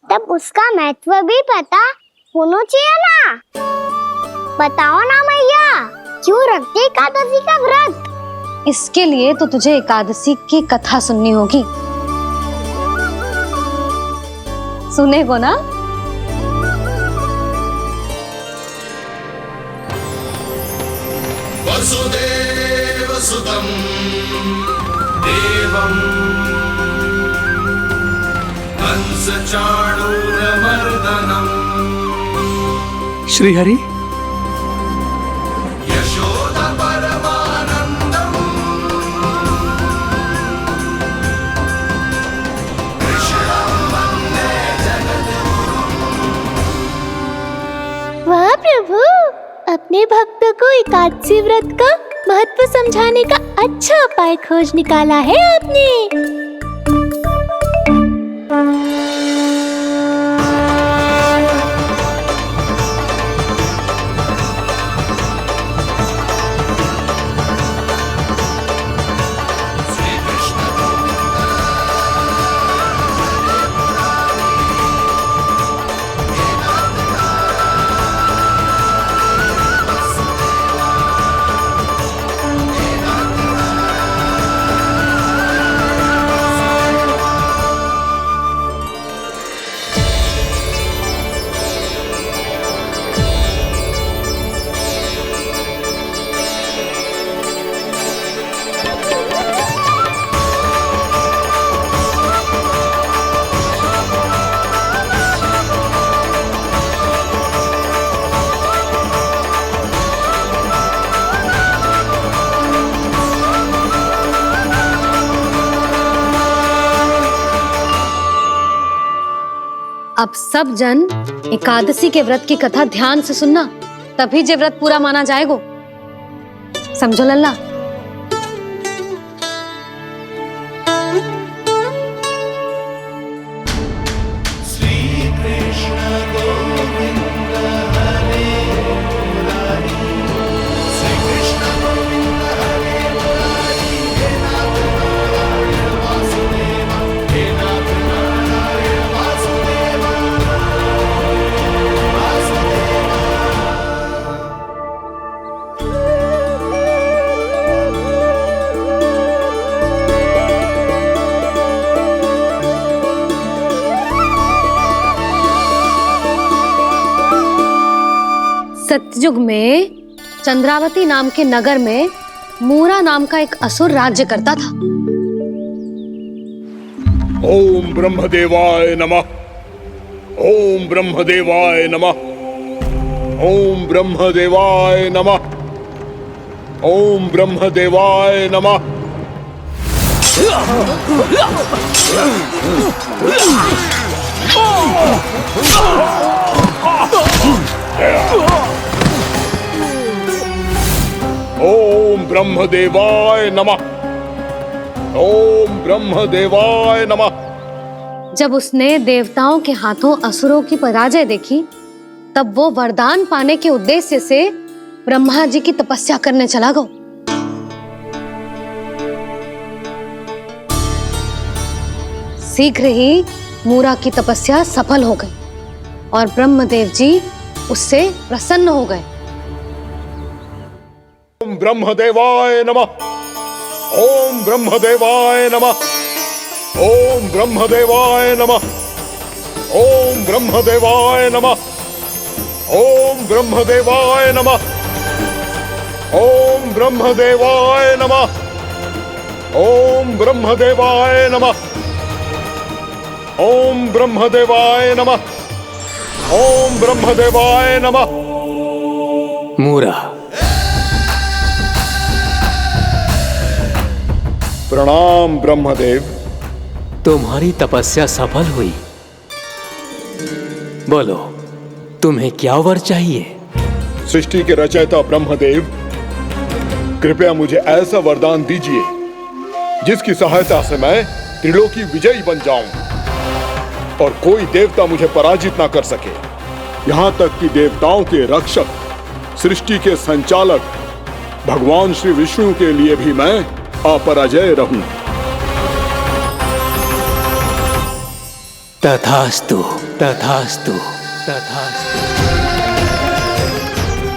तब उसका महत्व भी पता होना चाहिए ना। बताओ ना मैया, क्यों रखते एकादशी का व्रत? इसके लिए तो तुझे एकादशी की कथा सुननी होगी। सुनेगो ना? वसुदेव सुतं देवं कंस चाणूरमर्दनम् श्रीहरि, यशोदा परमानंदं भक्तों को एकादशी व्रत का महत्व समझाने का अच्छा उपाय खोज निकाला है आपने। अब सब जन एकादशी के व्रत की कथा ध्यान से सुनना, तभी जे व्रत पूरा माना जाएगा। समझो लल्ला। सतयुग में चंद्रावती नाम के नगर में मूरा नाम का एक असुर राज्य करता था। ओम ब्रह्मदेवाय नमः। ओम ब्रह्मदेवाय नमः। ओम ब्रह्मदेवाय नमः। ओम ब्रह्मदेवाय नमः। ओम ब्रह्मदेवाय नमः। ओम ब्रह्मदेवाय नमः। जब उसने देवताओं के हाथों असुरों की पराजय देखी, तब वो वरदान पाने के उद्देश्य से ब्रह्मा जी की तपस्या करने चला गया। शीघ्र ही मूरा की तपस्या सफल हो गई और ब्रह्मदेव जी उससे प्रसन्न हो गए। ओम ब्रह्मदेवाय नमः। ओम ब्रह्मदेवाय नमः। ओम ब्रह्मदेवाय नमः। ओम ब्रह्मदेवाय नमः। ओम ब्रह्मदेवाय नमः। ओम ब्रह्मदेवाय नमः। ओम ब्रह्मदेवाय नमः। ओम ब्रह्मदेवाय नमः। ओम ब्रह्मदेवाय नमः। मूरा, प्रणाम ब्रह्मदेव। तुम्हारी तपस्या सफल हुई। बोलो, तुम्हें क्या वर चाहिए? सृष्टि के रचयिता ब्रह्मदेव, कृपया मुझे ऐसा वरदान दीजिए जिसकी सहायता से मैं त्रिलोकी विजयी बन जाऊं और कोई देवता मुझे पराजित ना कर सके। यहाँ तक कि देवताओं के रक्षक, सृष्टि के संचालक भगवान श्री विष्णु के लिए भी मैं अपराजय रहूं। तथास्तु, तथास्तु, तथास्तु।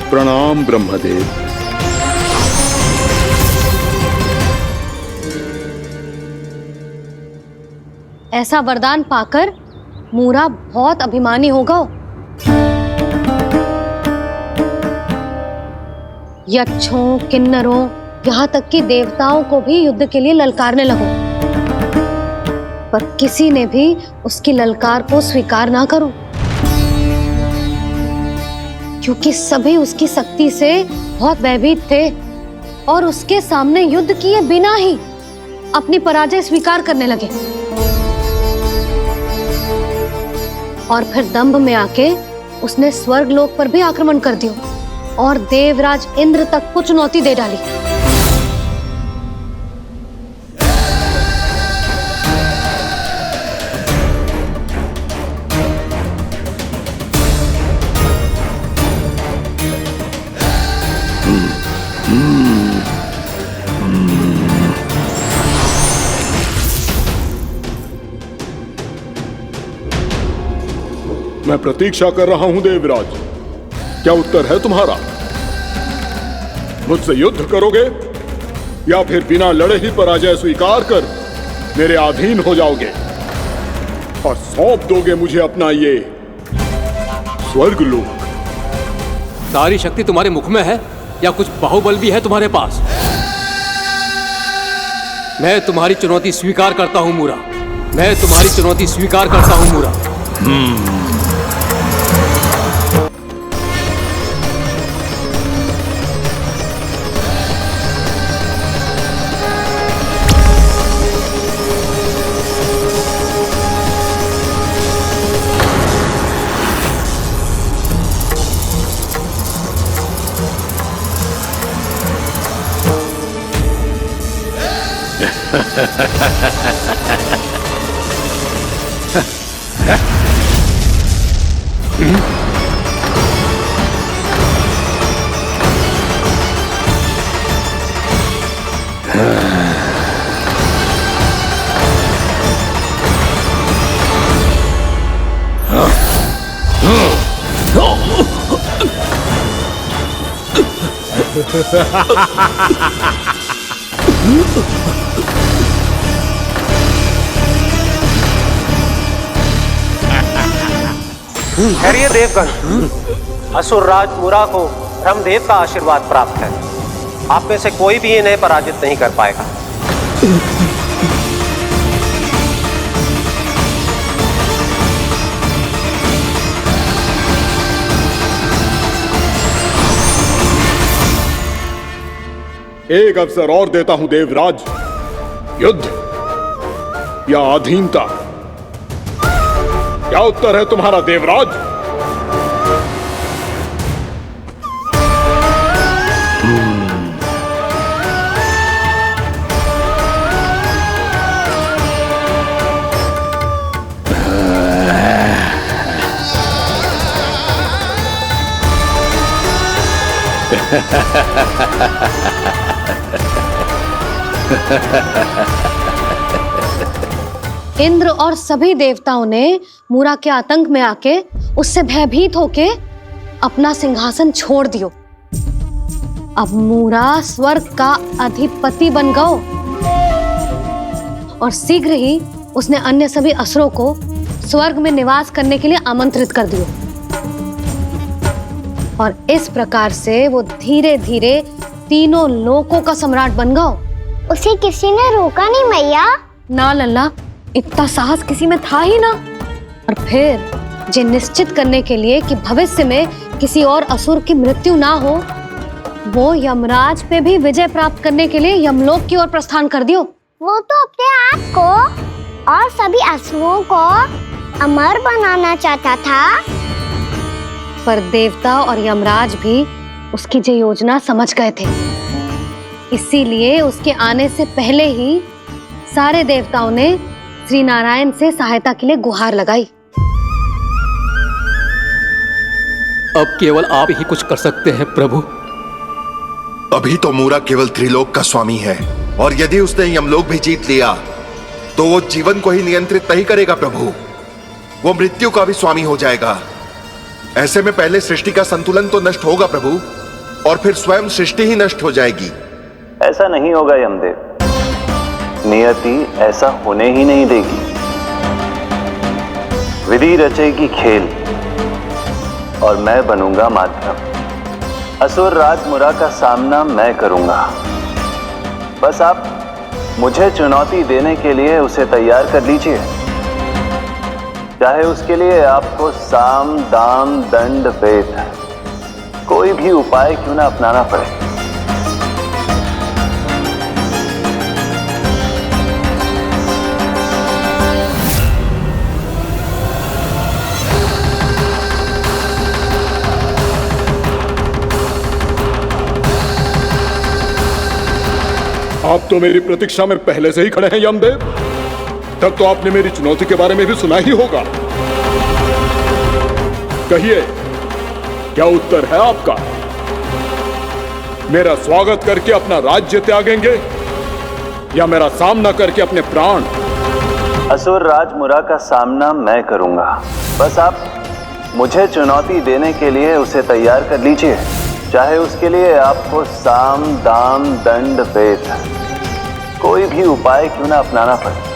प्रणाम ब्रह्मदेव। ऐसा वरदान पाकर मूरा बहुत अभिमानी होगा। यक्षों, किन्नरों, यहाँ तक कि देवताओं को भी युद्ध के लिए ललकारने लगो, पर किसी ने भी उसकी ललकार को स्वीकार ना करो, क्योंकि सभी उसकी शक्ति से बहुत भयभीत थे और उसके सामने युद्ध किए बिना ही अपनी पराजय स्वीकार करने लगे। और फिर दंभ में आके उसने स्वर्ग लोक पर भी आक्रमण कर दिया और देवराज इंद्र तक को चुनौती दे डाली। मैं प्रतीक्षा कर रहा हूं देवराज, क्या उत्तर है तुम्हारा? मुझसे युद्ध करोगे या फिर बिना लड़े ही पराजय स्वीकार कर मेरे अधीन हो जाओगे और सौंप दोगे मुझे अपना ये स्वर्ग लोक? सारी शक्ति तुम्हारे मुख में है या कुछ बाहुबल भी है तुम्हारे पास? मैं तुम्हारी चुनौती स्वीकार करता हूं मूरा, मैं तुम्हारी चुनौती स्वीकार करता हूं मूरा। ठहरिए देवगण, असुर राज मुरा को ब्रह्मदेव का आशीर्वाद प्राप्त है। आप में से कोई भी इन्हें पराजित नहीं कर पाएगा। एक अवसर और देता हूं देवराज, युद्ध या अधीनता, क्या उत्तर है तुम्हारा देवराज? इंद्र और सभी देवताओं ने मूरा के आतंक में आके उससे भयभीत होके अपना सिंहासन छोड़ दियो। अब मूरा स्वर्ग का अधिपति बन गयो और शीघ्र ही उसने अन्य सभी असुरों को स्वर्ग में निवास करने के लिए आमंत्रित कर दियो। और इस प्रकार से वो धीरे धीरे तीनों लोकों का सम्राट बन गयो। उसे किसी ने रोका नहीं मैया? ना लल्ला, इतना साहस किसी में था ही ना। और फिर ये निश्चित करने के लिए कि भविष्य में किसी और असुर की मृत्यु ना हो, वो यमराज पे भी विजय प्राप्त करने के लिए यमलोक की ओर प्रस्थान कर दियो। वो तो अपने आप को और सभी असुरों को अमर बनाना चाहता था। पर देवता और यमराज भी उसकी ये योजना समझ गए थे, इसीलिए उसके आने से पहले ही सारे देवताओं ने श्री नारायण से सहायता के लिए गुहार लगाई। अब केवल आप ही कुछ कर सकते हैं प्रभु। अभी तो मूरा केवल त्रिलोक का स्वामी है, और यदि उसने यमलोक भी जीत लिया तो वो जीवन को ही नियंत्रित नहीं करेगा प्रभु, वो मृत्यु का भी स्वामी हो जाएगा। ऐसे में पहले सृष्टि का संतुलन तो नष्ट होगा प्रभु, और फिर स्वयं सृष्टि ही नष्ट हो जाएगी। ऐसा नहीं होगा यमदेव, नियति ऐसा होने ही नहीं देगी। विधि रचेगी खेल और मैं बनूंगा माध्यम। असुर राज मुरा का सामना मैं करूंगा। बस आप मुझे चुनौती देने के लिए उसे तैयार कर लीजिए, चाहे उसके लिए आपको साम दाम दंड भेद कोई भी उपाय क्यों ना अपनाना पड़े। आप तो मेरी प्रतीक्षा में पहले से ही खड़े हैं यमदेव। तब तो आपने मेरी चुनौती के बारे में भी सुना ही होगा। कहिए, क्या उत्तर है आपका? मेरा स्वागत करके अपना राज्य त्यागेंगे या मेरा सामना करके अपने प्राण? असुर राज मुरा का सामना मैं करूंगा। बस आप मुझे चुनौती देने के लिए उसे तैयार कर लीजिए, चाहे उसके लिए आपको साम दाम दंड भेद कोई भी उपाय क्यों ना अपनाना पड़े।